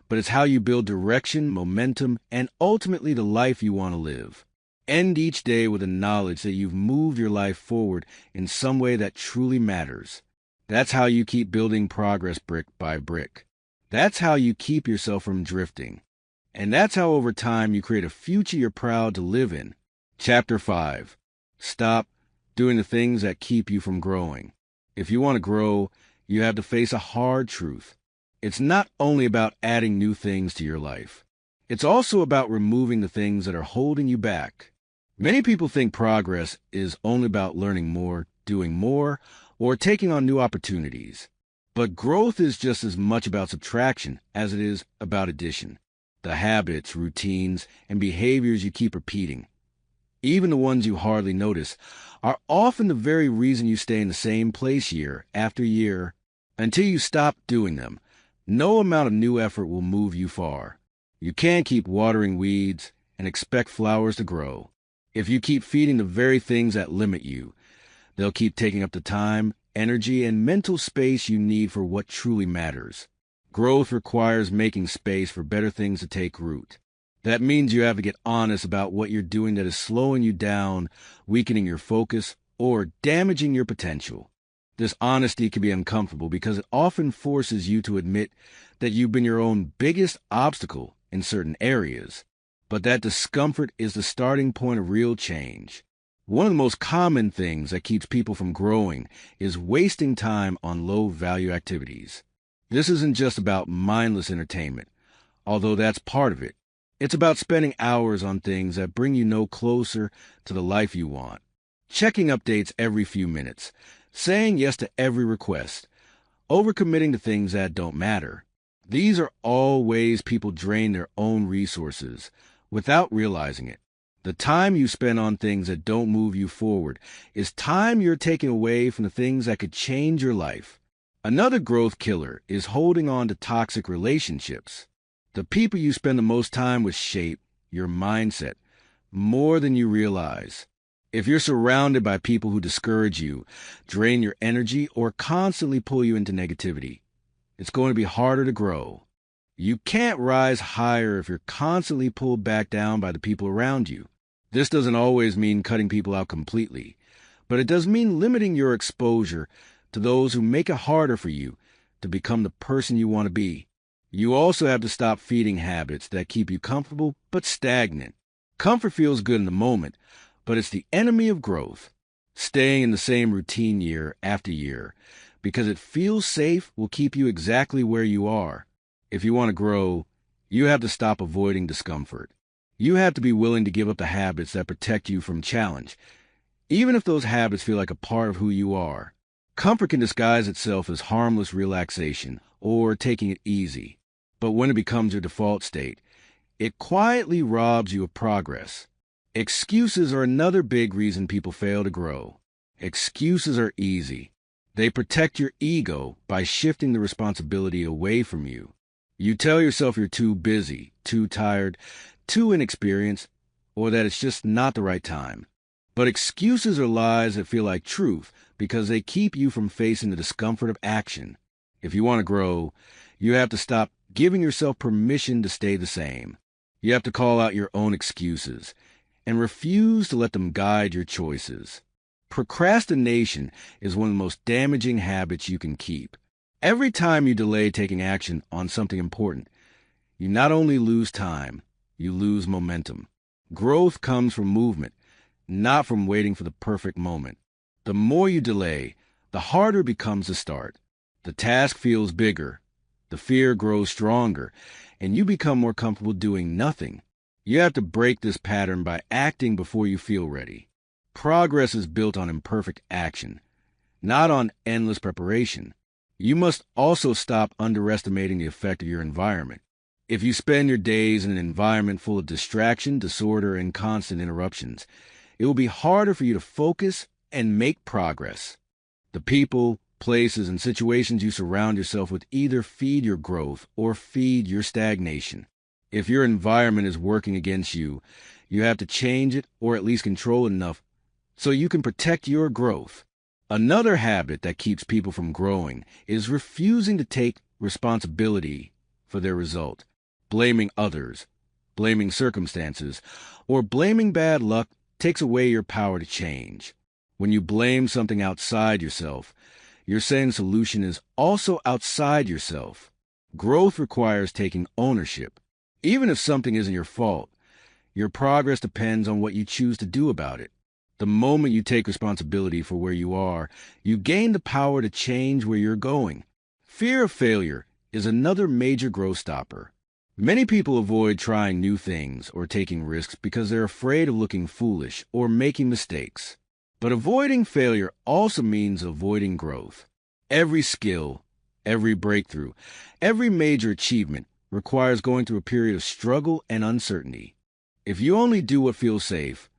but it's how you build direction, momentum, and ultimately the life you want to live. End each day with the knowledge that you've moved your life forward in some way that truly matters. That's how you keep building progress brick by brick. That's how you keep yourself from drifting. And that's how over time you create a future you're proud to live in. Chapter 5. Stop doing the things that keep you from growing. If you want to grow, you have to face a hard truth. It's not only about adding new things to your life. It's also about removing the things that are holding you back. Many people think progress is only about learning more, doing more, or taking on new opportunities. But growth is just as much about subtraction as it is about addition. The habits, routines, and behaviors you keep repeating, even the ones you hardly notice, are often the very reason you stay in the same place year after year. Until you stop doing them, no amount of new effort will move you far. You can't keep watering weeds and expect flowers to grow. If you keep feeding the very things that limit you, they'll keep taking up the time, energy, and mental space you need for what truly matters. Growth requires making space for better things to take root. That means you have to get honest about what you're doing that is slowing you down, weakening your focus, or damaging your potential. This honesty can be uncomfortable because it often forces you to admit that you've been your own biggest obstacle in certain areas. But that discomfort is the starting point of real change. One of the most common things that keeps people from growing is wasting time on low-value activities. This isn't just about mindless entertainment, although that's part of it. It's about spending hours on things that bring you no closer to the life you want. Checking updates every few minutes, saying yes to every request, overcommitting to things that don't matter. These are all ways people drain their own resources without realizing it. The time you spend on things that don't move you forward is time you're taking away from the things that could change your life. Another growth killer is holding on to toxic relationships. The people you spend the most time with shape your mindset more than you realize. If you're surrounded by people who discourage you, drain your energy, or constantly pull you into negativity, it's going to be harder to grow. You can't rise higher if you're constantly pulled back down by the people around you. This doesn't always mean cutting people out completely, but it does mean limiting your exposure to those who make it harder for you to become the person you want to be. You also have to stop feeding habits that keep you comfortable but stagnant. Comfort feels good in the moment, but it's the enemy of growth. Staying in the same routine year after year because it feels safe will keep you exactly where you are. If you want to grow, you have to stop avoiding discomfort. You have to be willing to give up the habits that protect you from challenge, even if those habits feel like a part of who you are. Comfort can disguise itself as harmless relaxation or taking it easy, but when it becomes your default state, it quietly robs you of progress. Excuses are another big reason people fail to grow. Excuses are easy. They protect your ego by shifting the responsibility away from you. You tell yourself you're too busy, too tired, too inexperienced, or that it's just not the right time. But excuses are lies that feel like truth because they keep you from facing the discomfort of action. If you want to grow, you have to stop giving yourself permission to stay the same. You have to call out your own excuses and refuse to let them guide your choices. Procrastination is one of the most damaging habits you can keep. Every time you delay taking action on something important, you not only lose time, you lose momentum. Growth comes from movement, not from waiting for the perfect moment. The more you delay, the harder it becomes to start. The task feels bigger, the fear grows stronger, and you become more comfortable doing nothing. You have to break this pattern by acting before you feel ready. Progress is built on imperfect action, not on endless preparation. You must also stop underestimating the effect of your environment. If you spend your days in an environment full of distraction, disorder, and constant interruptions, it will be harder for you to focus and make progress. The people, places, and situations you surround yourself with either feed your growth or feed your stagnation. If your environment is working against you, you have to change it or at least control it enough so you can protect your growth. Another habit that keeps people from growing is refusing to take responsibility for their result. Blaming others, blaming circumstances, or blaming bad luck takes away your power to change. When you blame something outside yourself, you're saying the solution is also outside yourself. Growth requires taking ownership. Even if something isn't your fault, your progress depends on what you choose to do about it. The moment you take responsibility for where you are, you gain the power to change where you're going. Fear of failure is another major growth stopper. Many people avoid trying new things or taking risks because they're afraid of looking foolish or making mistakes. But avoiding failure also means avoiding growth. Every skill, every breakthrough, every major achievement requires going through a period of struggle and uncertainty. If you only do what feels safe,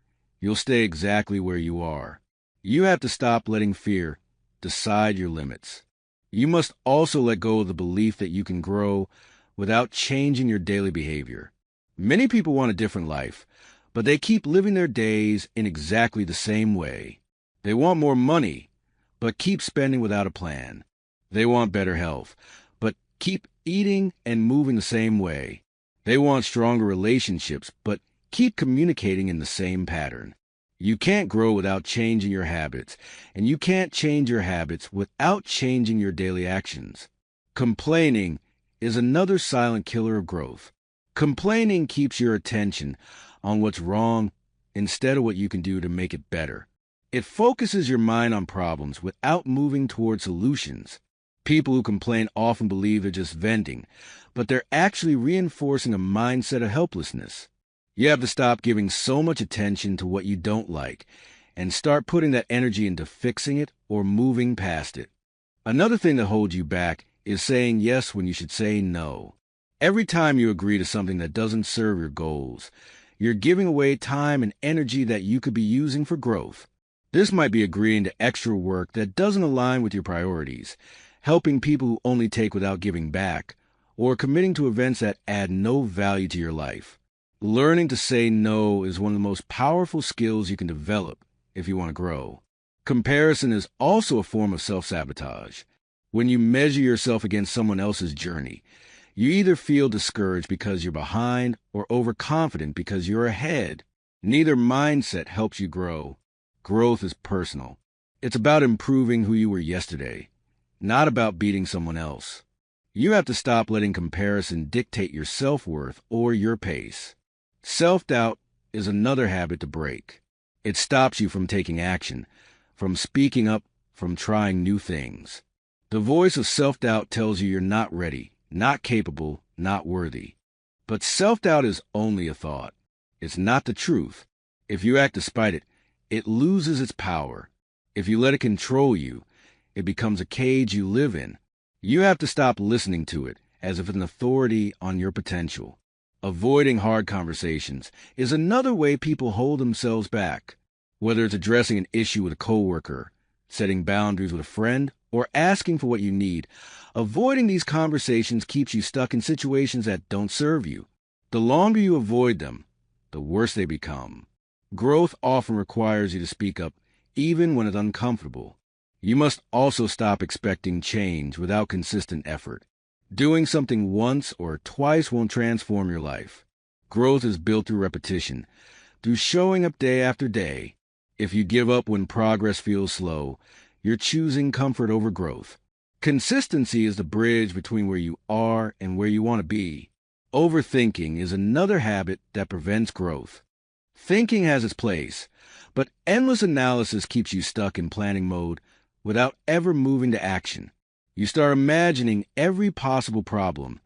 you'll stay exactly where you are. You have to stop letting fear decide your limits. You must also let go of the belief that you can grow without changing your daily behavior. Many people want a different life, but they keep living their days in exactly the same way. They want more money, but keep spending without a plan. They want better health, but keep eating and moving the same way. They want stronger relationships, but keep communicating in the same pattern. You can't grow without changing your habits, and you can't change your habits without changing your daily actions. Complaining is another silent killer of growth. Complaining keeps your attention on what's wrong instead of what you can do to make it better. It focuses your mind on problems without moving toward solutions. People who complain often believe they're just venting, but they're actually reinforcing a mindset of helplessness. You have to stop giving so much attention to what you don't like and start putting that energy into fixing it or moving past it. Another thing that holds you back is saying yes when you should say no. Every time you agree to something that doesn't serve your goals, you're giving away time and energy that you could be using for growth. This might be agreeing to extra work that doesn't align with your priorities, helping people who only take without giving back, or committing to events that add no value to your life. Learning to say no is one of the most powerful skills you can develop if you want to grow. Comparison is also a form of self-sabotage. When you measure yourself against someone else's journey, you either feel discouraged because you're behind or overconfident because you're ahead. Neither mindset helps you grow. Growth is personal. It's about improving who you were yesterday, not about beating someone else. You have to stop letting comparison dictate your self-worth or your pace. Self-doubt is another habit to break. It stops you from taking action, from speaking up, from trying new things. The voice of self-doubt tells you you're not ready, not capable, not worthy. But self-doubt is only a thought. It's not the truth. If you act despite it, it loses its power. If you let it control you, it becomes a cage you live in. You have to stop listening to it as if it's an authority on your potential. Avoiding hard conversations is another way people hold themselves back. Whether it's addressing an issue with a coworker, setting boundaries with a friend, or asking for what you need, avoiding these conversations keeps you stuck in situations that don't serve you. The longer you avoid them, the worse they become. Growth often requires you to speak up, even when it's uncomfortable. You must also stop expecting change without consistent effort. Doing something once or twice won't transform your life. Growth is built through repetition, through showing up day after day. If you give up when progress feels slow, you're choosing comfort over growth. Consistency is the bridge between where you are and where you want to be. Overthinking is another habit that prevents growth. Thinking has its place, but endless analysis keeps you stuck in planning mode without ever moving to action. You start imagining every possible problem,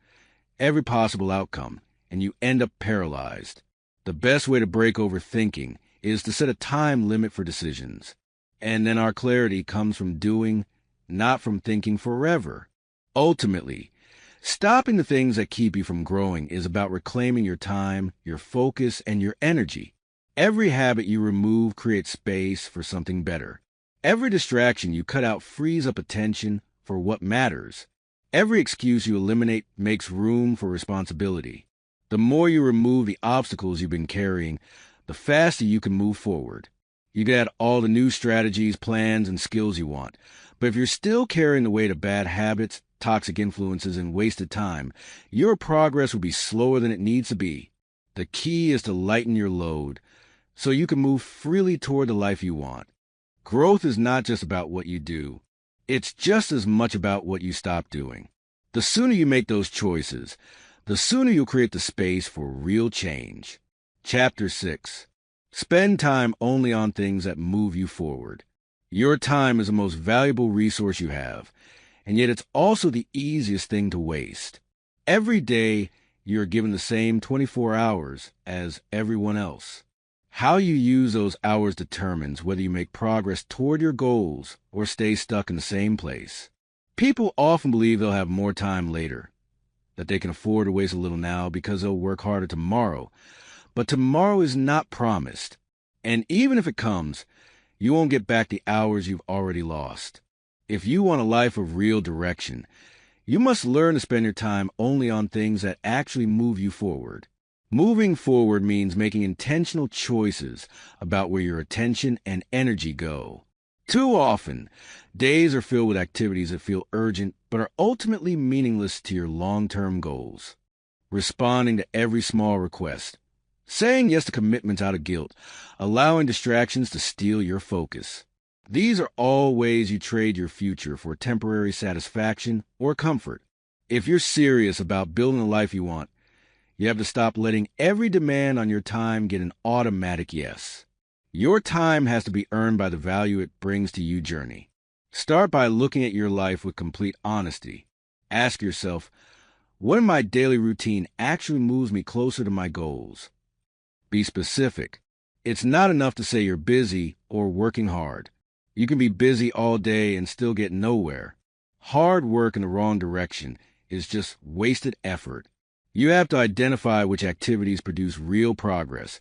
every possible outcome, and you end up paralyzed. The best way to break overthinking is to set a time limit for decisions. And then our clarity comes from doing, not from thinking forever. Ultimately, stopping the things that keep you from growing is about reclaiming your time, your focus, and your energy. Every habit you remove creates space for something better. Every distraction you cut out frees up attention for what matters. Every excuse you eliminate makes room for responsibility. The more you remove the obstacles you've been carrying, the faster you can move forward. You can add all the new strategies, plans, and skills you want. But if you're still carrying the weight of bad habits, toxic influences, and wasted time, your progress will be slower than it needs to be. The key is to lighten your load so you can move freely toward the life you want. Growth is not just about what you do. It's just as much about what you stop doing. The sooner you make those choices, the sooner you'll create the space for real change. Chapter 6. Spend time only on things that move you forward. Your time is the most valuable resource you have, and yet it's also the easiest thing to waste. Every day, you're given the same 24 hours as everyone else. How you use those hours determines whether you make progress toward your goals or stay stuck in the same place. People often believe they'll have more time later, that they can afford to waste a little now because they'll work harder tomorrow. But tomorrow is not promised, and even if it comes, you won't get back the hours you've already lost. If you want a life of real direction, you must learn to spend your time only on things that actually move you forward. Moving forward means making intentional choices about where your attention and energy go. Too often, days are filled with activities that feel urgent but are ultimately meaningless to your long-term goals. Responding to every small request, saying yes to commitments out of guilt, allowing distractions to steal your focus. These are all ways you trade your future for temporary satisfaction or comfort. If you're serious about building the life you want, you have to stop letting every demand on your time get an automatic yes. Your time has to be earned by the value it brings to you journey. Start by looking at your life with complete honesty. Ask yourself, what in my daily routine actually moves me closer to my goals? Be specific. It's not enough to say you're busy or working hard. You can be busy all day and still get nowhere. Hard work in the wrong direction is just wasted effort. You have to identify which activities produce real progress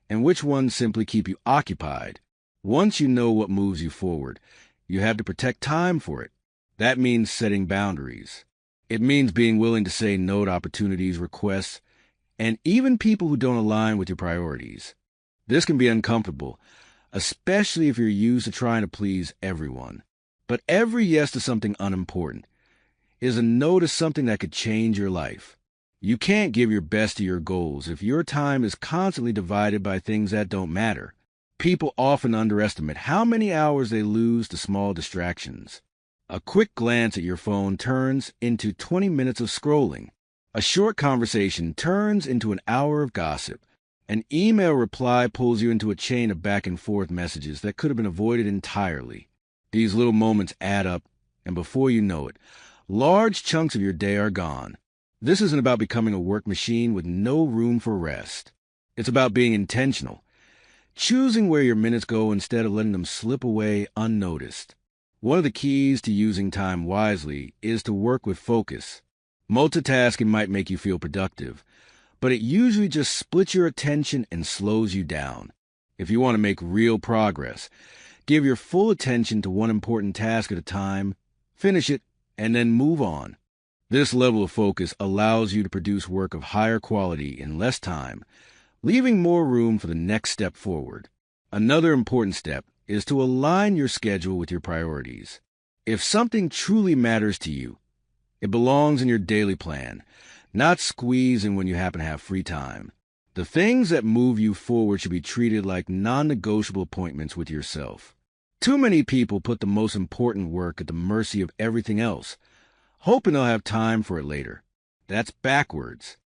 and which ones simply keep you occupied. Once you know what moves you forward, you have to protect time for it. That means setting boundaries. It means being willing to say no to opportunities, requests, and even people who don't align with your priorities. This can be uncomfortable, especially if you're used to trying to please everyone. But every yes to something unimportant is a no to something that could change your life. You can't give your best to your goals if your time is constantly divided by things that don't matter. People often underestimate how many hours they lose to small distractions. A quick glance at your phone turns into 20 minutes of scrolling. A short conversation turns into an hour of gossip. An email reply pulls you into a chain of back and forth messages that could have been avoided entirely. These little moments add up, and before you know it, large chunks of your day are gone. This isn't about becoming a work machine with no room for rest. It's about being intentional, choosing where your minutes go instead of letting them slip away unnoticed. One of the keys to using time wisely is to work with focus. Multitasking might make you feel productive, but it usually just splits your attention and slows you down. If you want to make real progress, give your full attention to one important task at a time, finish it, and then move on. This level of focus allows you to produce work of higher quality in less time, leaving more room for the next step forward. Another important step is to align your schedule with your priorities. If something truly matters to you, it belongs in your daily plan, not squeezed in when you happen to have free time. The things that move you forward should be treated like non-negotiable appointments with yourself. Too many people put the most important work at the mercy of everything else, hoping they'll have time for it later. That's backwards.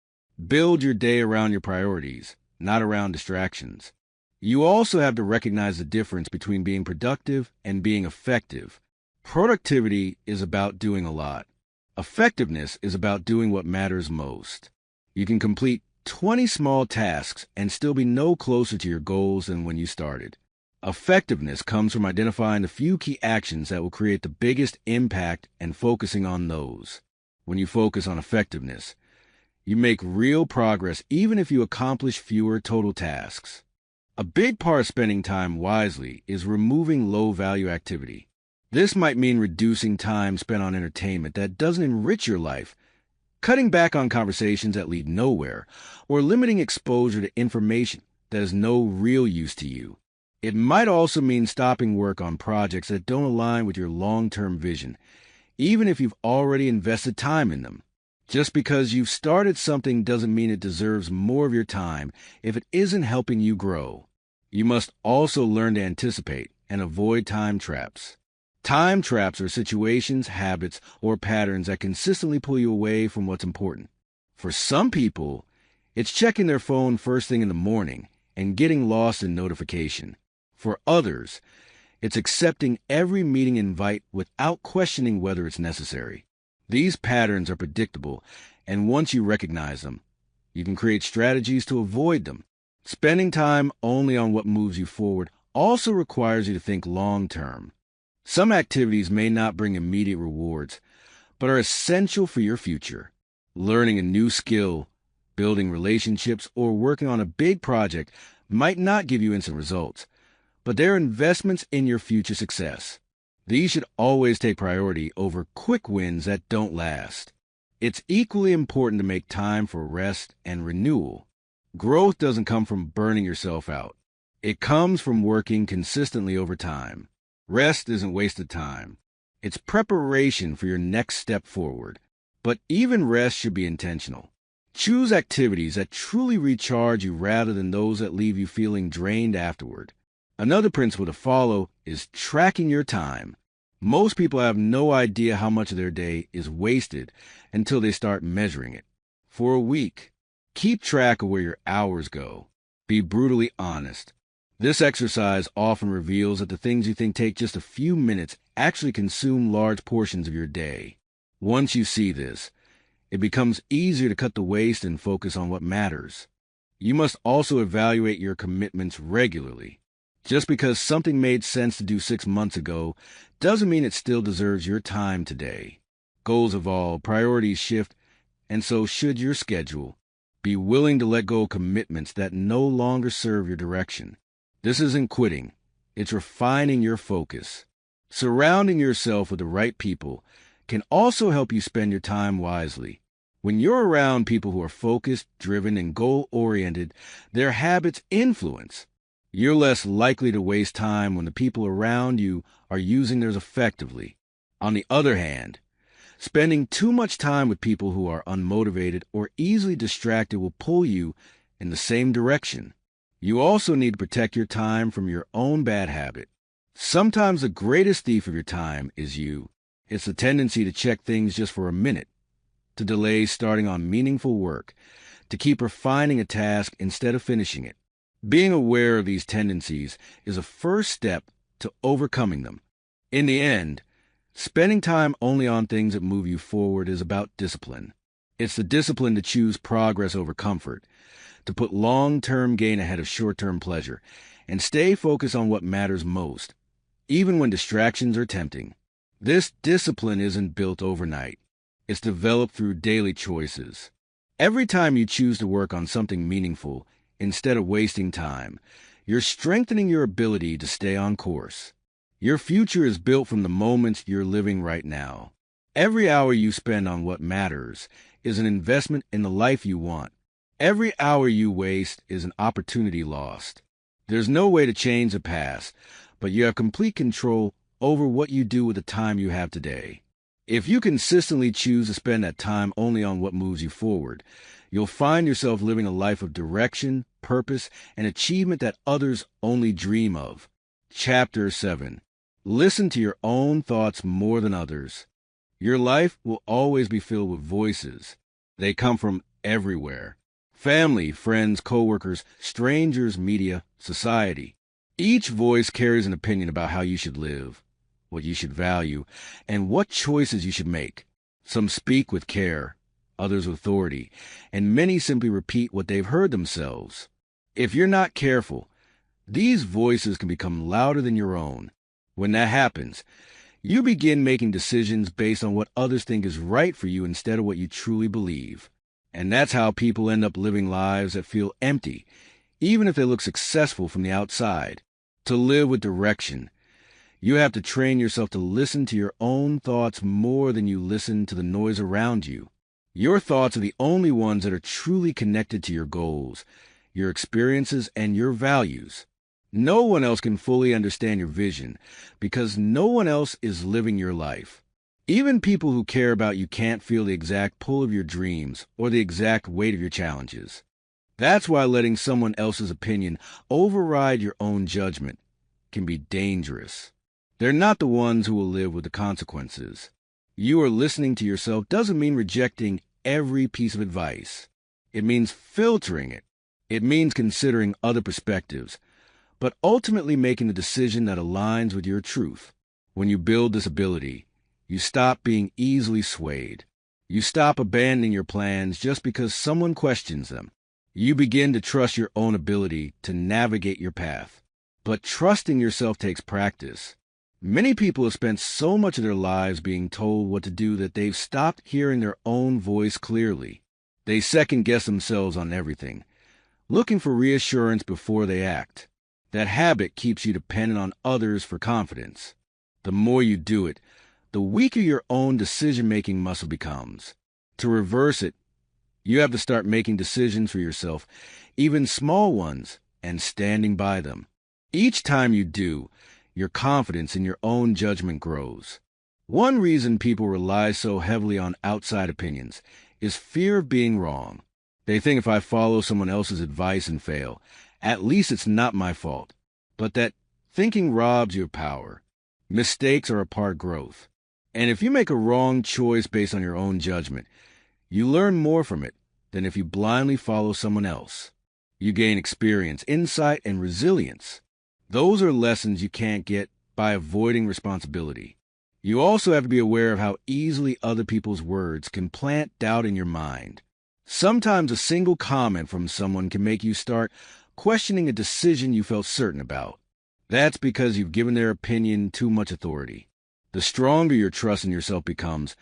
Build your day around your priorities, not around distractions. You also have to recognize the difference between being productive and being effective. Productivity is about doing a lot. Effectiveness is about doing what matters most. You can complete 20 small tasks and still be no closer to your goals than when you started. Effectiveness comes from identifying the few key actions that will create the biggest impact and focusing on those. When you focus on effectiveness, you make real progress even if you accomplish fewer total tasks. A big part of spending time wisely is removing low-value activity. This might mean reducing time spent on entertainment that doesn't enrich your life, cutting back on conversations that lead nowhere, or limiting exposure to information that has no real use to you. It might also mean stopping work on projects that don't align with your long-term vision, even if you've already invested time in them. Just because you've started something doesn't mean it deserves more of your time if it isn't helping you grow. You must also learn to anticipate and avoid time traps. Time traps are situations, habits, or patterns that consistently pull you away from what's important. For some people, it's checking their phone first thing in the morning and getting lost in notification. For others, it's accepting every meeting invite without questioning whether it's necessary. These patterns are predictable, and once you recognize them, you can create strategies to avoid them. Spending time only on what moves you forward also requires you to think long-term. Some activities may not bring immediate rewards, but are essential for your future. Learning a new skill, building relationships, or working on a big project might not give you instant results, but they're investments in your future success. These should always take priority over quick wins that don't last. It's equally important to make time for rest and renewal. Growth doesn't come from burning yourself out. It comes from working consistently over time. Rest isn't wasted time. It's preparation for your next step forward. But even rest should be intentional. Choose activities that truly recharge you rather than those that leave you feeling drained afterward. Another principle to follow is tracking your time. Most people have no idea how much of their day is wasted until they start measuring it. For a week, keep track of where your hours go. Be brutally honest. This exercise often reveals that the things you think take just a few minutes actually consume large portions of your day. Once you see this, it becomes easier to cut the waste and focus on what matters. You must also evaluate your commitments regularly. Just because something made sense to do 6 months ago doesn't mean it still deserves your time today. Goals evolve, priorities shift, and so should your schedule. Be willing to let go of commitments that no longer serve your direction. This isn't quitting. It's refining your focus. Surrounding yourself with the right people can also help you spend your time wisely. When you're around people who are focused, driven, and goal-oriented, their habits influence. You're less likely to waste time when the people around you are using theirs effectively. On the other hand, spending too much time with people who are unmotivated or easily distracted will pull you in the same direction. You also need to protect your time from your own bad habit. Sometimes the greatest thief of your time is you. It's the tendency to check things just for a minute, to delay starting on meaningful work, to keep refining a task instead of finishing it. Being aware of these tendencies is a first step to overcoming them. In the end, spending time only on things that move you forward is about discipline. It's the discipline to choose progress over comfort, to put long-term gain ahead of short-term pleasure, and stay focused on what matters most, even when distractions are tempting. This discipline isn't built overnight. It's developed through daily choices. Every time you choose to work on something meaningful, instead of wasting time, you're strengthening your ability to stay on course. Your future is built from the moments you're living right now. Every hour you spend on what matters is an investment in the life you want. Every hour you waste is an opportunity lost. There's no way to change the past, but you have complete control over what you do with the time you have today. If you consistently choose to spend that time only on what moves you forward, you'll find yourself living a life of direction, purpose, and achievement that others only dream of. Chapter 7. Listen to your own thoughts more than others. Your life will always be filled with voices. They come from everywhere. Family, friends, coworkers, strangers, media, society. Each voice carries an opinion about how you should live, what you should value, and what choices you should make. Some speak with care, others with authority, and many simply repeat what they've heard themselves. If you're not careful, these voices can become louder than your own. When that happens, you begin making decisions based on what others think is right for you instead of what you truly believe. And that's how people end up living lives that feel empty, even if they look successful from the outside. To live with direction, you have to train yourself to listen to your own thoughts more than you listen to the noise around you. Your thoughts are the only ones that are truly connected to your goals, your experiences, and your values. No one else can fully understand your vision because no one else is living your life. Even people who care about you can't feel the exact pull of your dreams or the exact weight of your challenges. That's why letting someone else's opinion override your own judgment can be dangerous. They're not the ones who will live with the consequences. You are listening to yourself doesn't mean rejecting every piece of advice. It means filtering it. It means considering other perspectives, but ultimately making the decision that aligns with your truth. When you build this ability, you stop being easily swayed. You stop abandoning your plans just because someone questions them. You begin to trust your own ability to navigate your path. But trusting yourself takes practice. Many people have spent so much of their lives being told what to do that they've stopped hearing their own voice clearly. They second-guess themselves on everything, looking for reassurance before they act. That habit keeps you dependent on others for confidence. The more you do it, the weaker your own decision-making muscle becomes. To reverse it, you have to start making decisions for yourself, even small ones, and standing by them. Each time you do, your confidence in your own judgment grows. One reason people rely so heavily on outside opinions is fear of being wrong. They think if I follow someone else's advice and fail, at least it's not my fault. But that thinking robs you of power. Mistakes are a part of growth. And if you make a wrong choice based on your own judgment, you learn more from it than if you blindly follow someone else. You gain experience, insight, and resilience. Those are lessons you can't get by avoiding responsibility. You also have to be aware of how easily other people's words can plant doubt in your mind. Sometimes a single comment from someone can make you start questioning a decision you felt certain about. That's because you've given their opinion too much authority. The stronger your trust in yourself becomes,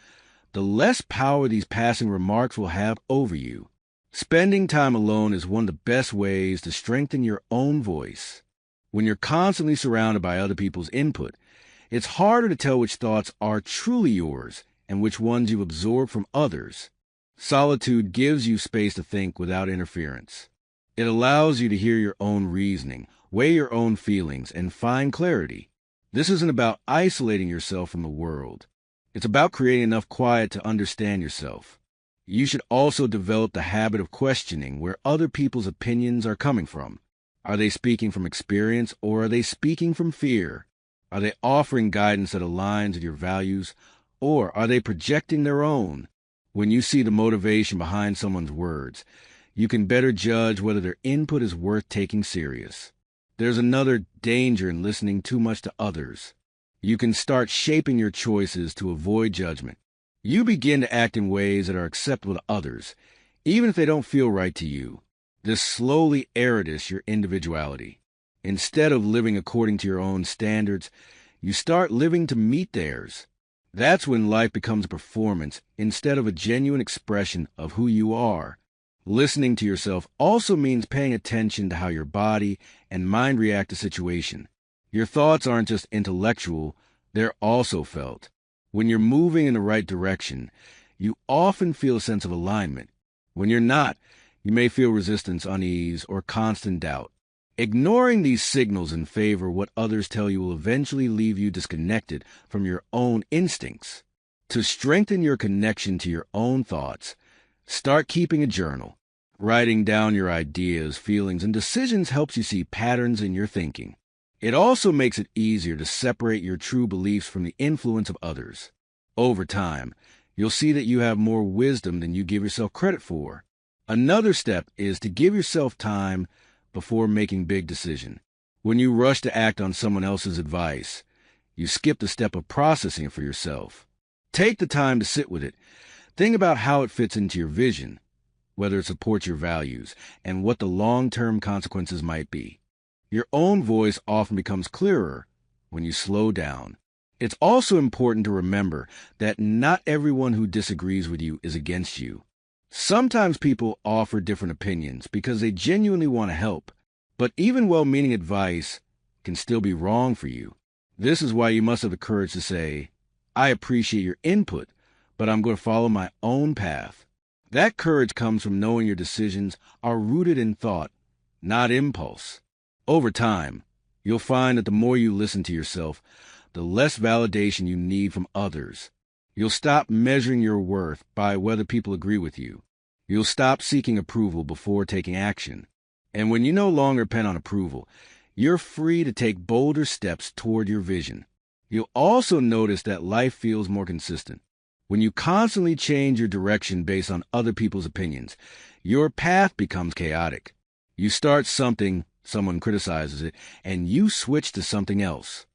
the less power these passing remarks will have over you. Spending time alone is one of the best ways to strengthen your own voice. When you're constantly surrounded by other people's input, it's harder to tell which thoughts are truly yours and which ones you've absorbed from others. Solitude gives you space to think without interference. It allows you to hear your own reasoning, weigh your own feelings, and find clarity. This isn't about isolating yourself from the world. It's about creating enough quiet to understand yourself. You should also develop the habit of questioning where other people's opinions are coming from. Are they speaking from experience or are they speaking from fear? Are they offering guidance that aligns with your values or are they projecting their own? When you see the motivation behind someone's words, you can better judge whether their input is worth taking serious. There's another danger in listening too much to others. You can start shaping your choices to avoid judgment. You begin to act in ways that are acceptable to others, even if they don't feel right to you. This slowly erodes your individuality. Instead of living according to your own standards, you start living to meet theirs. That's when life becomes a performance instead of a genuine expression of who you are. Listening to yourself also means paying attention to how your body and mind react to situation. Your thoughts aren't just intellectual, they're also felt. When you're moving in the right direction, you often feel a sense of alignment. When you're not, you may feel resistance, unease, or constant doubt. Ignoring these signals in favor of what others tell you will eventually leave you disconnected from your own instincts. To strengthen your connection to your own thoughts, start keeping a journal. Writing down your ideas, feelings, and decisions helps you see patterns in your thinking. It also makes it easier to separate your true beliefs from the influence of others. Over time, you'll see that you have more wisdom than you give yourself credit for. Another step is to give yourself time before making big decisions. When you rush to act on someone else's advice, you skip the step of processing it for yourself. Take the time to sit with it. Think about how it fits into your vision, whether it supports your values, and what the long-term consequences might be. Your own voice often becomes clearer when you slow down. It's also important to remember that not everyone who disagrees with you is against you. Sometimes people offer different opinions because they genuinely want to help. But even well-meaning advice can still be wrong for you. This is why you must have the courage to say, I appreciate your input, but I'm going to follow my own path. That courage comes from knowing your decisions are rooted in thought, not impulse. Over time, you'll find that the more you listen to yourself, the less validation you need from others. You'll stop measuring your worth by whether people agree with you. You'll stop seeking approval before taking action. And when you no longer depend on approval, you're free to take bolder steps toward your vision. You'll also notice that life feels more consistent. When you constantly change your direction based on other people's opinions, your path becomes chaotic. You start something, someone criticizes it, and you switch to something else.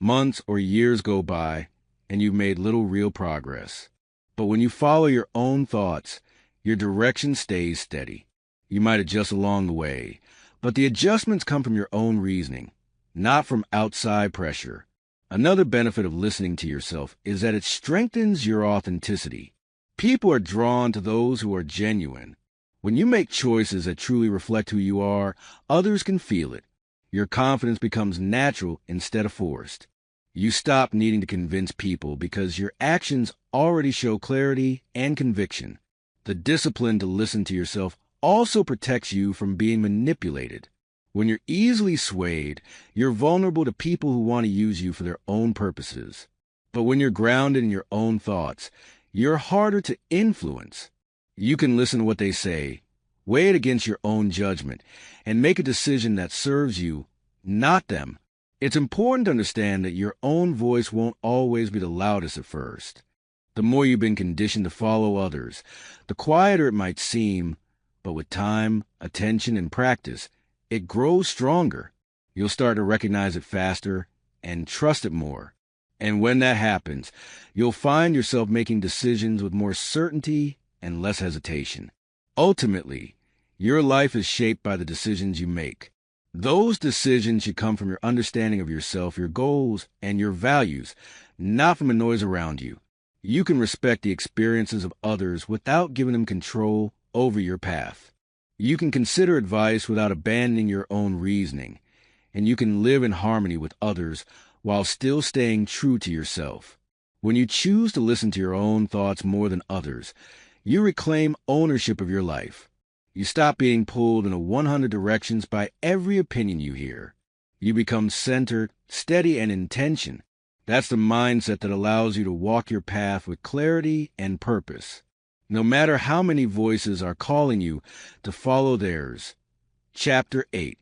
Months or years go by, and you've made little real progress. But when you follow your own thoughts, your direction stays steady. You might adjust along the way, but the adjustments come from your own reasoning, not from outside pressure. Another benefit of listening to yourself is that it strengthens your authenticity. People are drawn to those who are genuine. When you make choices that truly reflect who you are, others can feel it. Your confidence becomes natural instead of forced. You stop needing to convince people because your actions already show clarity and conviction. The discipline to listen to yourself also protects you from being manipulated. When you're easily swayed, you're vulnerable to people who want to use you for their own purposes. But when you're grounded in your own thoughts, you're harder to influence. You can listen to what they say, weigh it against your own judgment, and make a decision that serves you, not them. It's important to understand that your own voice won't always be the loudest at first. The more you've been conditioned to follow others, the quieter it might seem, but with time, attention, and practice, it grows stronger. You'll start to recognize it faster and trust it more. And when that happens, you'll find yourself making decisions with more certainty and less hesitation. Ultimately, your life is shaped by the decisions you make. Those decisions should come from your understanding of yourself, your goals, and your values, not from the noise around you. You can respect the experiences of others without giving them control over your path. You can consider advice without abandoning your own reasoning, and you can live in harmony with others while still staying true to yourself. When you choose to listen to your own thoughts more than others, you reclaim ownership of your life. You stop being pulled in 100 directions by every opinion you hear. You become centered, steady, and intention. That's the mindset that allows you to walk your path with clarity and purpose, no matter how many voices are calling you to follow theirs. Chapter 8.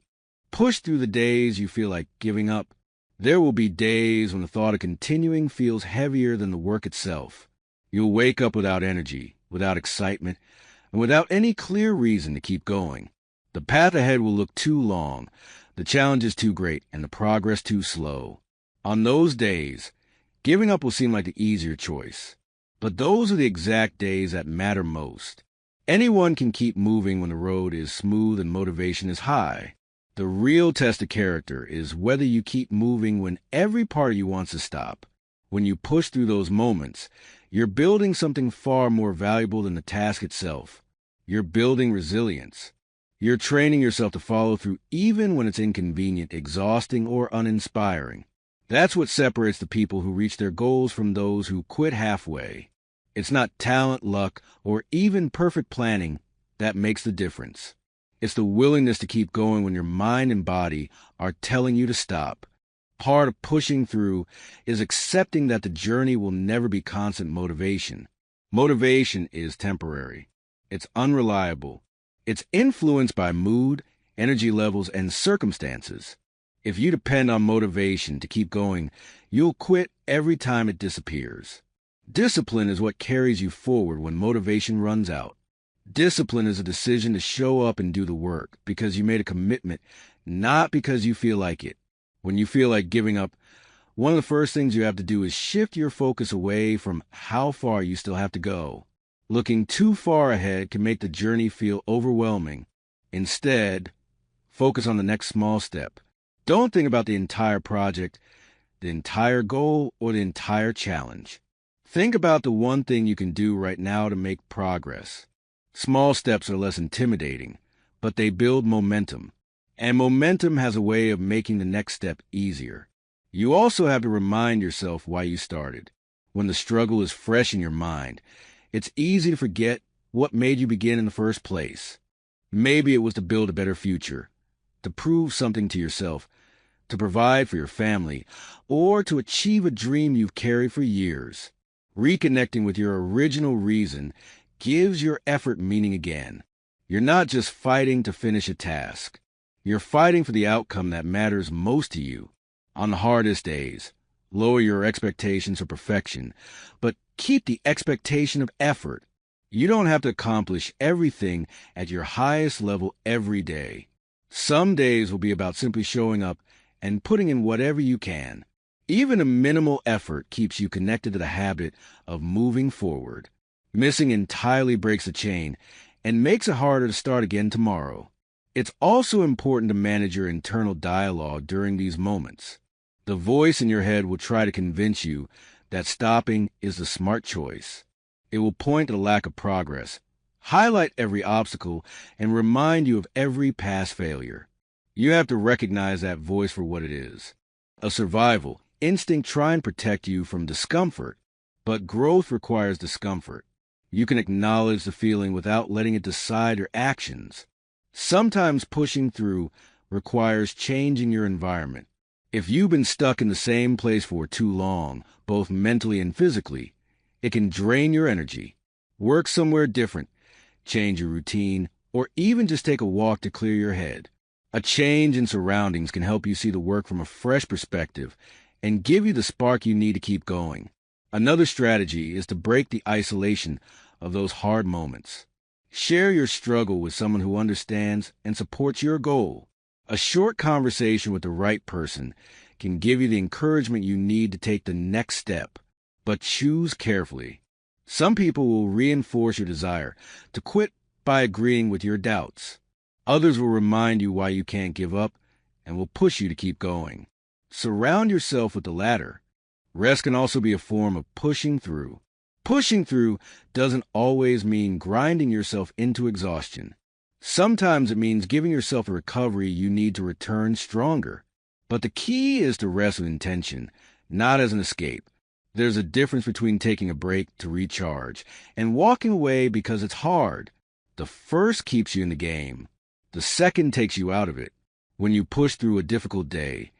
Push through the days you feel like giving up. There will be days when the thought of continuing feels heavier than the work itself. You'll wake up without energy, without excitement, and without any clear reason to keep going. The path ahead will look too long, the challenge is too great, and the progress too slow. On those days, giving up will seem like the easier choice. But those are the exact days that matter most. Anyone can keep moving when the road is smooth and motivation is high. The real test of character is whether you keep moving when every part of you wants to stop. When you push through those moments, you're building something far more valuable than the task itself. You're building resilience. You're training yourself to follow through even when it's inconvenient, exhausting, or uninspiring. That's what separates the people who reach their goals from those who quit halfway. It's not talent, luck, or even perfect planning that makes the difference. It's the willingness to keep going when your mind and body are telling you to stop. Part of pushing through is accepting that the journey will never be constant motivation. Motivation is temporary. It's unreliable. It's influenced by mood, energy levels, and circumstances. If you depend on motivation to keep going, you'll quit every time it disappears. Discipline is what carries you forward when motivation runs out. Discipline is a decision to show up and do the work because you made a commitment, not because you feel like it. When you feel like giving up, one of the first things you have to do is shift your focus away from how far you still have to go. Looking too far ahead can make the journey feel overwhelming. Instead, focus on the next small step. Don't think about the entire project, the entire goal, or the entire challenge. Think about the one thing you can do right now to make progress. Small steps are less intimidating, but they build momentum. And momentum has a way of making the next step easier. You also have to remind yourself why you started. When the struggle is fresh in your mind, it's easy to forget what made you begin in the first place. Maybe it was to build a better future, to prove something to yourself, to provide for your family, or to achieve a dream you've carried for years. Reconnecting with your original reason gives your effort meaning again. You're not just fighting to finish a task. You're fighting for the outcome that matters most to you. On the hardest days, lower your expectations for perfection, but keep the expectation of effort. You don't have to accomplish everything at your highest level every day. Some days will be about simply showing up and putting in whatever you can. Even a minimal effort keeps you connected to the habit of moving forward. Missing entirely breaks the chain and makes it harder to start again tomorrow. It's also important to manage your internal dialogue during these moments. The voice in your head will try to convince you that stopping is the smart choice. It will point to the lack of progress, highlight every obstacle, and remind you of every past failure. You have to recognize that voice for what it is. A survival instinct trying to protect you from discomfort, but growth requires discomfort. You can acknowledge the feeling without letting it decide your actions. Sometimes pushing through requires changing your environment. If you've been stuck in the same place for too long, both mentally and physically, it can drain your energy. Work somewhere different, change your routine, or even just take a walk to clear your head. A change in surroundings can help you see the work from a fresh perspective and give you the spark you need to keep going. Another strategy is to break the isolation of those hard moments. Share your struggle with someone who understands and supports your goal. A short conversation with the right person can give you the encouragement you need to take the next step, but choose carefully. Some people will reinforce your desire to quit by agreeing with your doubts. Others will remind you why you can't give up and will push you to keep going. Surround yourself with the latter. Rest can also be a form of pushing through. Pushing through doesn't always mean grinding yourself into exhaustion. Sometimes it means giving yourself the recovery you need to return stronger. But the key is to rest with intention, not as an escape. There's a difference between taking a break to recharge and walking away because it's hard. The first keeps you in the game. The second takes you out of it. When you push through a difficult day,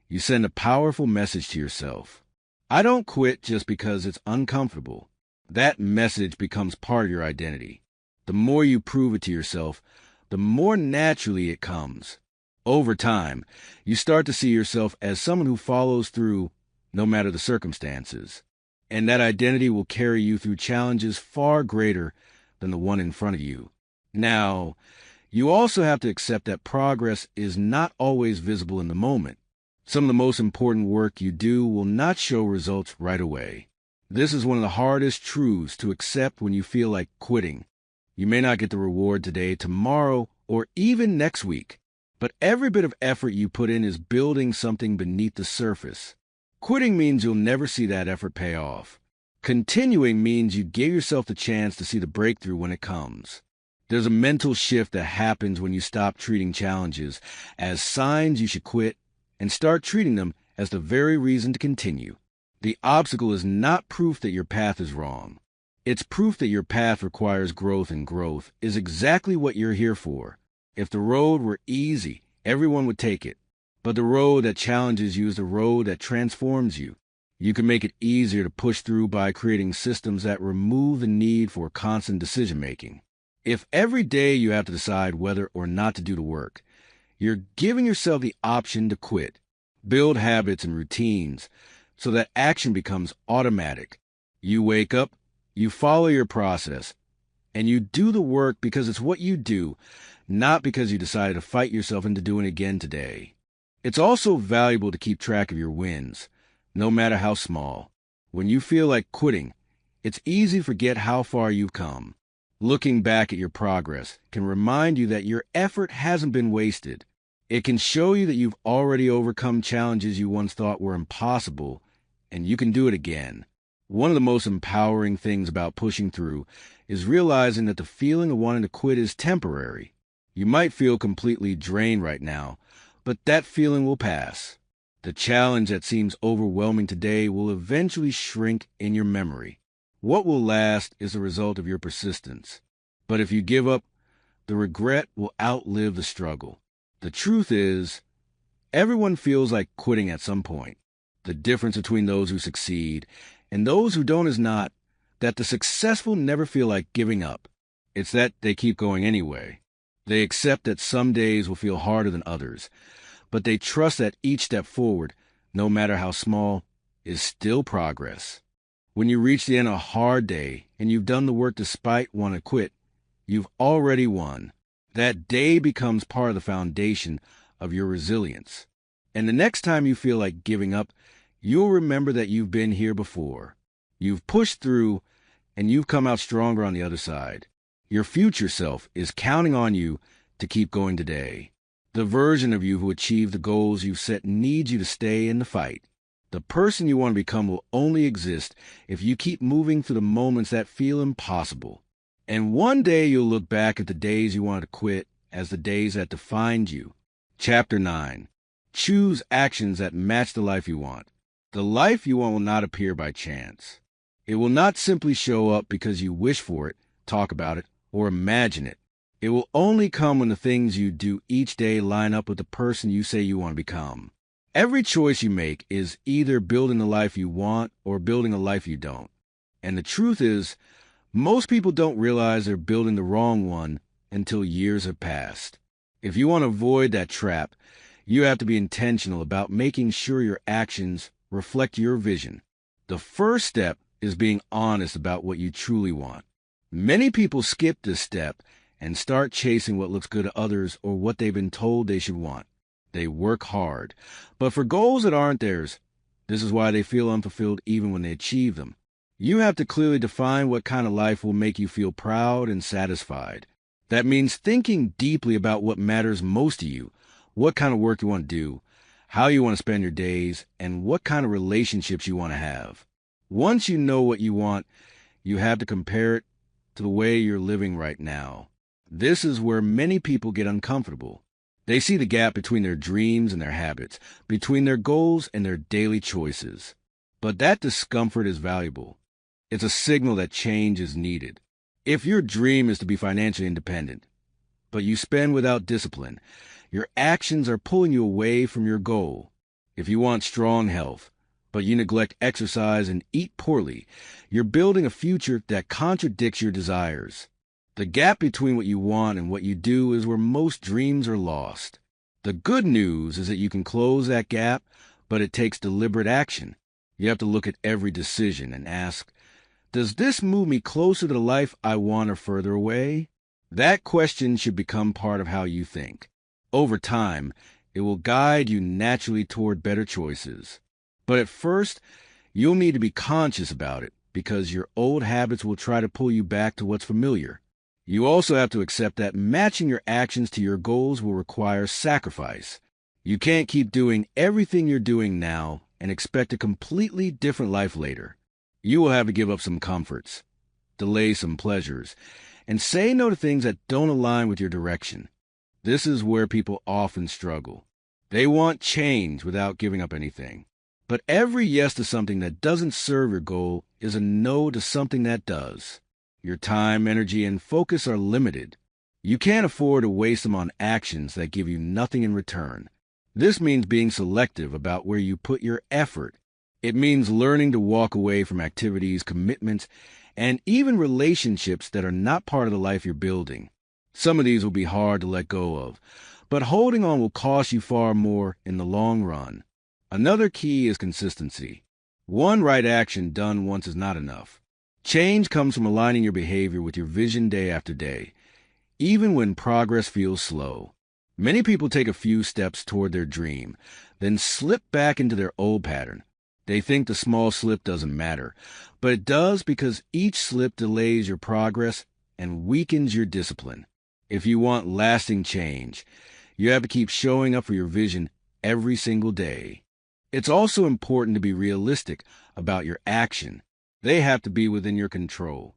you send a powerful message to yourself. I don't quit just because it's uncomfortable. That message becomes part of your identity. The more you prove it to yourself, the more naturally it comes. Over time, you start to see yourself as someone who follows through no matter the circumstances. And that identity will carry you through challenges far greater than the one in front of you. Now, you also have to accept that progress is not always visible in the moment. Some of the most important work you do will not show results right away. This is one of the hardest truths to accept when you feel like quitting. You may not get the reward today, tomorrow, or even next week, but every bit of effort you put in is building something beneath the surface. Quitting means you'll never see that effort pay off. Continuing means you give yourself the chance to see the breakthrough when it comes. There's a mental shift that happens when you stop treating challenges as signs you should quit and start treating them as the very reason to continue. The obstacle is not proof that your path is wrong. It's proof that your path requires growth, and growth is exactly what you're here for. If the road were easy, everyone would take it. But the road that challenges you is the road that transforms you. You can make it easier to push through by creating systems that remove the need for constant decision-making. If every day you have to decide whether or not to do the work, you're giving yourself the option to quit. Build habits and routines so that action becomes automatic. You wake up, you follow your process, and you do the work because it's what you do, not because you decided to fight yourself into doing it again today. It's also valuable to keep track of your wins, no matter how small. When you feel like quitting, it's easy to forget how far you've come. Looking back at your progress can remind you that your effort hasn't been wasted. It can show you that you've already overcome challenges you once thought were impossible, and you can do it again. One of the most empowering things about pushing through is realizing that the feeling of wanting to quit is temporary. You might feel completely drained right now, but that feeling will pass. The challenge that seems overwhelming today will eventually shrink in your memory. What will last is the result of your persistence. But if you give up, the regret will outlive the struggle. The truth is, everyone feels like quitting at some point. The difference between those who succeed and those who don't is not that the successful never feel like giving up. It's that they keep going anyway. They accept that some days will feel harder than others, but they trust that each step forward, no matter how small, is still progress. When you reach the end of a hard day and you've done the work despite wanting to quit, you've already won. That day becomes part of the foundation of your resilience. And the next time you feel like giving up, you'll remember that you've been here before. You've pushed through, and you've come out stronger on the other side. Your future self is counting on you to keep going today. The version of you who achieved the goals you've set needs you to stay in the fight. The person you want to become will only exist if you keep moving through the moments that feel impossible. And one day you'll look back at the days you wanted to quit as the days that defined you. Chapter 9. Choose actions that match the life you want. The life you want will not appear by chance. It will not simply show up because you wish for it, talk about it, or imagine it. It will only come when the things you do each day line up with the person you say you want to become. Every choice you make is either building the life you want or building a life you don't. And the truth is, most people don't realize they're building the wrong one until years have passed. If you want to avoid that trap, you have to be intentional about making sure your actions reflect your vision. The first step is being honest about what you truly want. Many people skip this step and start chasing what looks good to others or what they've been told they should want. They work hard, but for goals that aren't theirs. This is why they feel unfulfilled even when they achieve them. You have to clearly define what kind of life will make you feel proud and satisfied. That means thinking deeply about what matters most to you, what kind of work you want to do, how you want to spend your days, and what kind of relationships you want to have. Once you know what you want, you have to compare it to the way you're living right now. This is where many people get uncomfortable. They see the gap between their dreams and their habits, between their goals and their daily choices. But that discomfort is valuable. It's a signal that change is needed. If your dream is to be financially independent, but you spend without discipline, your actions are pulling you away from your goal. If you want strong health, but you neglect exercise and eat poorly, you're building a future that contradicts your desires. The gap between what you want and what you do is where most dreams are lost. The good news is that you can close that gap, but it takes deliberate action. You have to look at every decision and ask, does this move me closer to the life I want or further away? That question should become part of how you think. Over time, it will guide you naturally toward better choices. But at first, you'll need to be conscious about it because your old habits will try to pull you back to what's familiar. You also have to accept that matching your actions to your goals will require sacrifice. You can't keep doing everything you're doing now and expect a completely different life later. You will have to give up some comforts, delay some pleasures, and say no to things that don't align with your direction. This is where people often struggle. They want change without giving up anything. But every yes to something that doesn't serve your goal is a no to something that does. Your time, energy, and focus are limited. You can't afford to waste them on actions that give you nothing in return. This means being selective about where you put your effort. It means learning to walk away from activities, commitments, and even relationships that are not part of the life you're building. Some of these will be hard to let go of, but holding on will cost you far more in the long run. Another key is consistency. One right action done once is not enough. Change comes from aligning your behavior with your vision day after day, even when progress feels slow. Many people take a few steps toward their dream, then slip back into their old pattern. They think the small slip doesn't matter, but it does because each slip delays your progress and weakens your discipline. If you want lasting change, you have to keep showing up for your vision every single day. It's also important to be realistic about your action. They have to be within your control.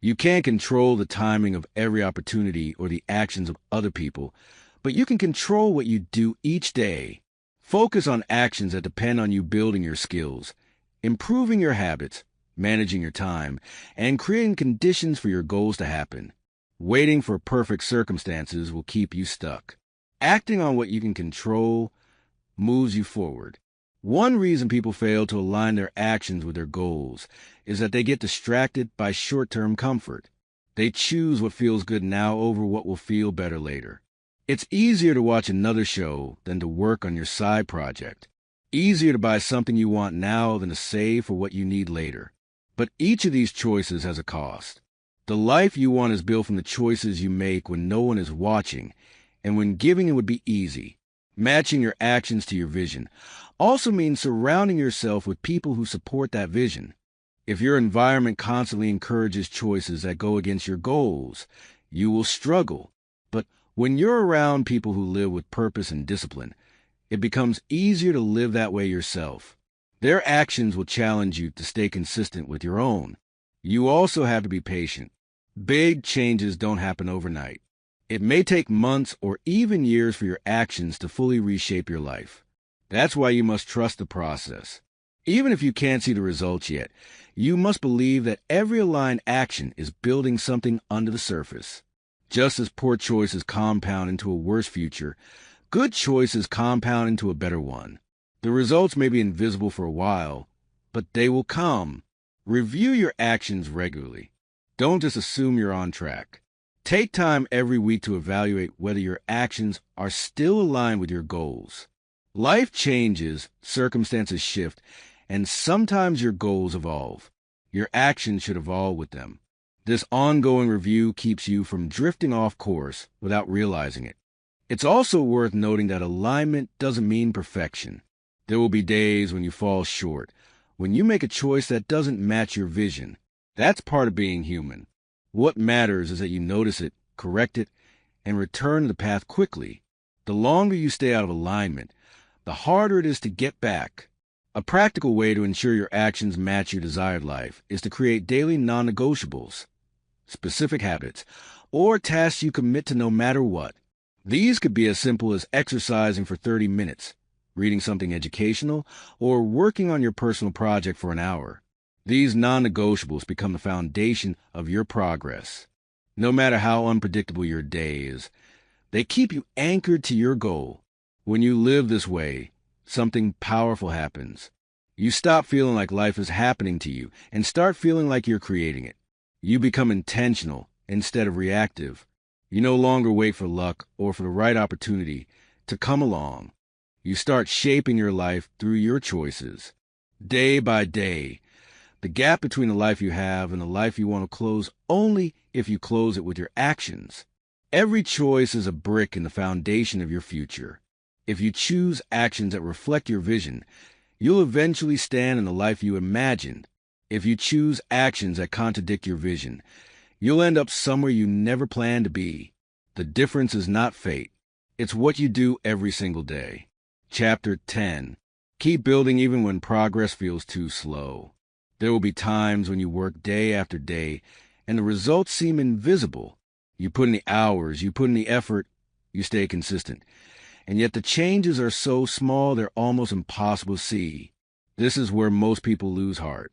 You can't control the timing of every opportunity or the actions of other people, but you can control what you do each day. Focus on actions that depend on you building your skills, improving your habits, managing your time, and creating conditions for your goals to happen. Waiting for perfect circumstances will keep you stuck. Acting on what you can control moves you forward. One reason people fail to align their actions with their goals is that they get distracted by short-term comfort. They choose what feels good now over what will feel better later. It's easier to watch another show than to work on your side project. Easier to buy something you want now than to save for what you need later. But each of these choices has a cost. The life you want is built from the choices you make when no one is watching, and when giving it would be easy. Matching your actions to your vision also means surrounding yourself with people who support that vision. If your environment constantly encourages choices that go against your goals, you will struggle. But when you're around people who live with purpose and discipline, it becomes easier to live that way yourself. Their actions will challenge you to stay consistent with your own. You also have to be patient. Big changes don't happen overnight. It may take months or even years for your actions to fully reshape your life. That's why you must trust the process. Even if you can't see the results yet, you must believe that every aligned action is building something under the surface. Just as poor choices compound into a worse future, good choices compound into a better one. The results may be invisible for a while, but they will come. Review your actions regularly. Don't just assume you're on track. Take time every week to evaluate whether your actions are still aligned with your goals. Life changes, circumstances shift, and sometimes your goals evolve. Your actions should evolve with them. This ongoing review keeps you from drifting off course without realizing it. It's also worth noting that alignment doesn't mean perfection. There will be days when you fall short, when you make a choice that doesn't match your vision. That's part of being human. What matters is that you notice it, correct it, and return to the path quickly. The longer you stay out of alignment, the harder it is to get back. A practical way to ensure your actions match your desired life is to create daily non-negotiables, specific habits, or tasks you commit to no matter what. These could be as simple as exercising for 30 minutes, reading something educational, or working on your personal project for an hour. These non-negotiables become the foundation of your progress. No matter how unpredictable your day is, they keep you anchored to your goal. When you live this way, something powerful happens. You stop feeling like life is happening to you and start feeling like you're creating it. You become intentional instead of reactive. You no longer wait for luck or for the right opportunity to come along. You start shaping your life through your choices. Day by day, the gap between the life you have and the life you want to close only if you close it with your actions. Every choice is a brick in the foundation of your future. If you choose actions that reflect your vision, you'll eventually stand in the life you imagined. If you choose actions that contradict your vision, you'll end up somewhere you never planned to be. The difference is not fate. It's what you do every single day. Chapter 10. Keep building even when progress feels too slow. There will be times when you work day after day and the results seem invisible. You put in the hours, you put in the effort, you stay consistent. And yet the changes are so small they're almost impossible to see. This is where most people lose heart.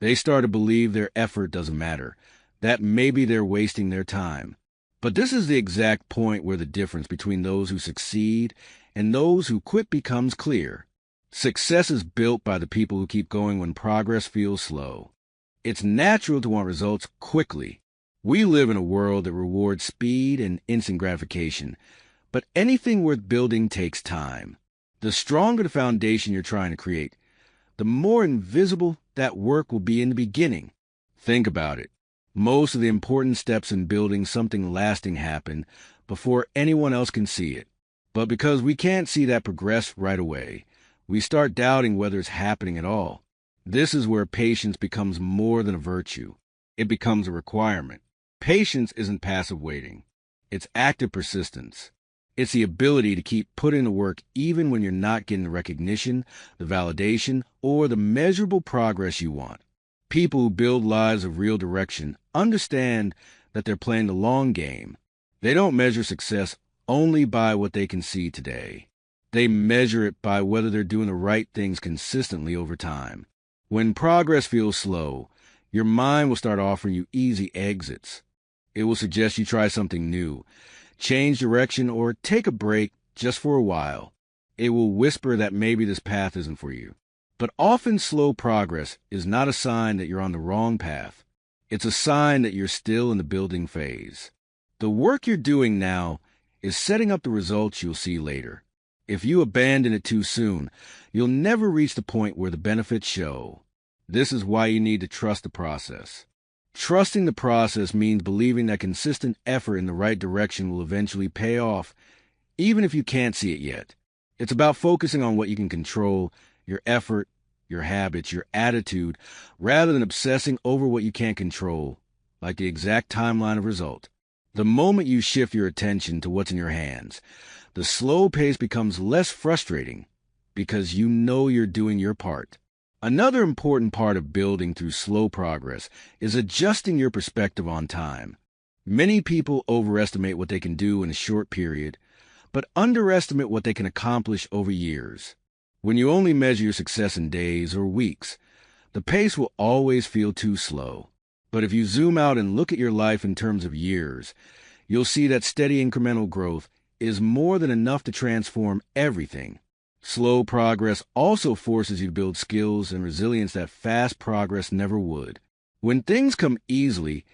They start to believe their effort doesn't matter, that maybe they're wasting their time. But this is the exact point where the difference between those who succeed and those who quit becomes clear. Success is built by the people who keep going when progress feels slow. It's natural to want results quickly. We live in a world that rewards speed and instant gratification, but anything worth building takes time. The stronger the foundation you're trying to create, the more invisible that work will be in the beginning. Think about it. Most of the important steps in building something lasting happen before anyone else can see it. But because we can't see that progress right away, we start doubting whether it's happening at all. This is where patience becomes more than a virtue. It becomes a requirement. Patience isn't passive waiting. It's active persistence. It's the ability to keep putting the work even when you're not getting the recognition, the validation, or the measurable progress you want. People who build lives of real direction understand that they're playing the long game. They don't measure success only by what they can see today. They measure it by whether they're doing the right things consistently over time. When progress feels slow, your mind will start offering you easy exits. It will suggest you try something new, change direction, or take a break just for a while. It will whisper that maybe this path isn't for you. But often slow progress is not a sign that you're on the wrong path. It's a sign that you're still in the building phase. The work you're doing now is setting up the results you'll see later. If you abandon it too soon, you'll never reach the point where the benefits show. This is why you need to trust the process. Trusting the process means believing that consistent effort in the right direction will eventually pay off, even if you can't see it yet. It's about focusing on what you can control, your effort, your habits, your attitude, rather than obsessing over what you can't control, like the exact timeline of result. The moment you shift your attention to what's in your hands, the slow pace becomes less frustrating because you know you're doing your part. Another important part of building through slow progress is adjusting your perspective on time. Many people overestimate what they can do in a short period, but underestimate what they can accomplish over years. When you only measure your success in days or weeks, the pace will always feel too slow. But if you zoom out and look at your life in terms of years, you'll see that steady incremental growth is more than enough to transform everything. Slow progress also forces you to build skills and resilience that fast progress never would. When things come easily,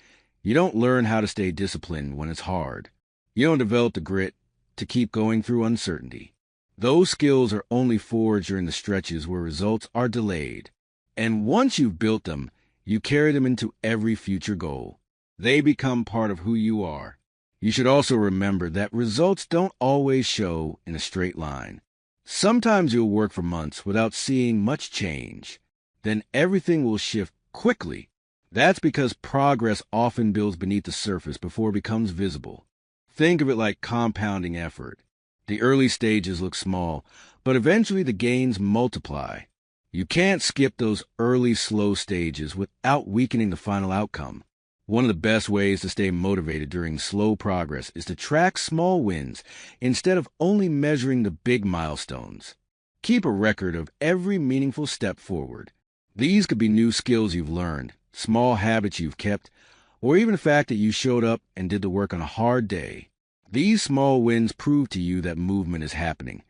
you don't learn how to stay disciplined when it's hard. You don't develop the grit to keep going through uncertainty. Those skills are only forged during the stretches where results are delayed. And once you've built them, you carry them into every future goal. They become part of who you are. You should also remember that results don't always show in a straight line. Sometimes you'll work for months without seeing much change. Then everything will shift quickly. That's because progress often builds beneath the surface before it becomes visible. Think of it like compounding effort. The early stages look small, but eventually the gains multiply. You can't skip those early slow stages without weakening the final outcome. One of the best ways to stay motivated during slow progress is to track small wins instead of only measuring the big milestones. Keep a record of every meaningful step forward. These could be new skills you've learned, small habits you've kept, or even the fact that you showed up and did the work on a hard day. These small wins prove to you that movement is happening,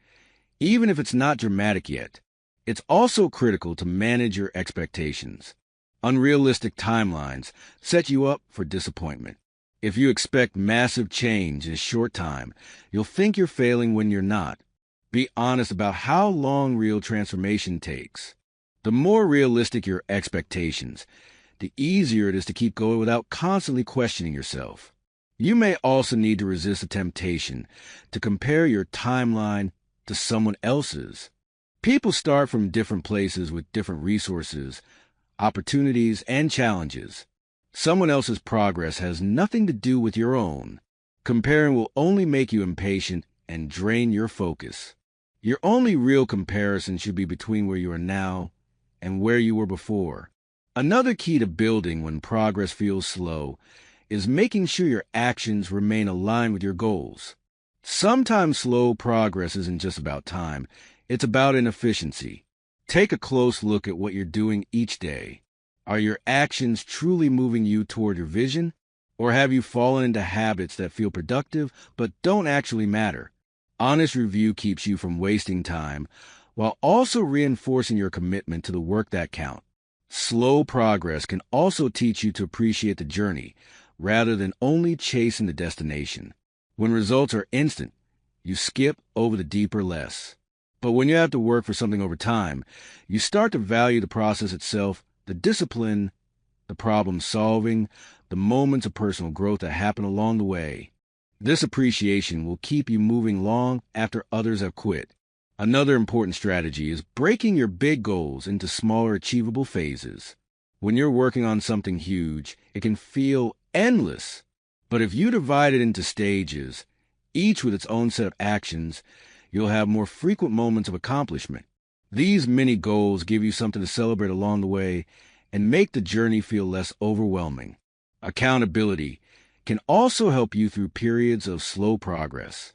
even if it's not dramatic yet. It's also critical to manage your expectations. Unrealistic timelines set you up for disappointment. If you expect massive change in a short time, you'll think you're failing when you're not. Be honest about how long real transformation takes. The more realistic your expectations, the easier it is to keep going without constantly questioning yourself. You may also need to resist the temptation to compare your timeline to someone else's. People start from different places with different resources, opportunities, and challenges. Someone else's progress has nothing to do with your own. Comparing will only make you impatient and drain your focus. Your only real comparison should be between where you are now and where you were before. Another key to building when progress feels slow is making sure your actions remain aligned with your goals. Sometimes slow progress isn't just about time, it's about inefficiency. Take a close look at what you're doing each day. Are your actions truly moving you toward your vision? Or have you fallen into habits that feel productive but don't actually matter? Honest review keeps you from wasting time while also reinforcing your commitment to the work that counts. Slow progress can also teach you to appreciate the journey rather than only chasing the destination. When results are instant, you skip over the deeper less. But when you have to work for something over time, you start to value the process itself, the discipline, the problem solving, the moments of personal growth that happen along the way. This appreciation will keep you moving long after others have quit. Another important strategy is breaking your big goals into smaller achievable phases. When you're working on something huge, it can feel endless. But if you divide it into stages, each with its own set of actions, you'll have more frequent moments of accomplishment. These mini goals give you something to celebrate along the way and make the journey feel less overwhelming. Accountability can also help you through periods of slow progress.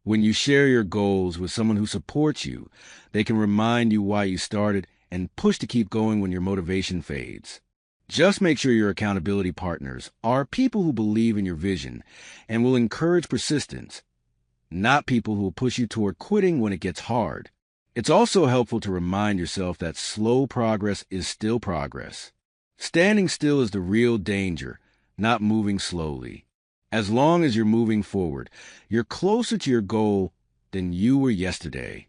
When you share your goals with someone who supports you, they can remind you why you started and push to keep going when your motivation fades. Just make sure your accountability partners are people who believe in your vision and will encourage persistence, not people who will push you toward quitting when it gets hard. It's also helpful to remind yourself that slow progress is still progress. Standing still is the real danger, not moving slowly. As long as you're moving forward, you're closer to your goal than you were yesterday.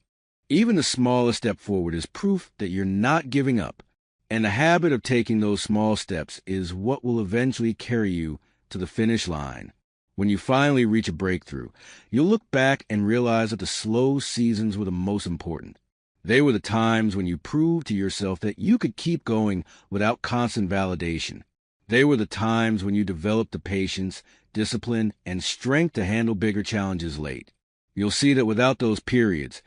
Even the smallest step forward is proof that you're not giving up, and the habit of taking those small steps is what will eventually carry you to the finish line. When you finally reach a breakthrough, you'll look back and realize that the slow seasons were the most important. They were the times when you proved to yourself that you could keep going without constant validation. They were the times when you developed the patience, discipline, and strength to handle bigger challenges late. You'll see that without those periods,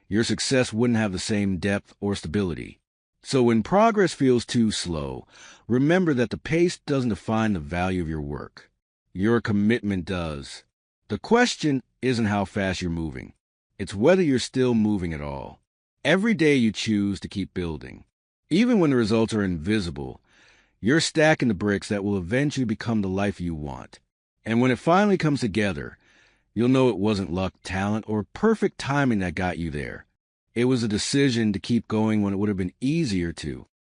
your success wouldn't have the same depth or stability. So when progress feels too slow, remember that the pace doesn't define the value of your work. Your commitment does. The question isn't how fast you're moving. It's whether you're still moving at all. Every day you choose to keep building. Even when the results are invisible, you're stacking the bricks that will eventually become the life you want. And when it finally comes together, you'll know it wasn't luck, talent, or perfect timing that got you there. It was a decision to keep going when it would have been easier to.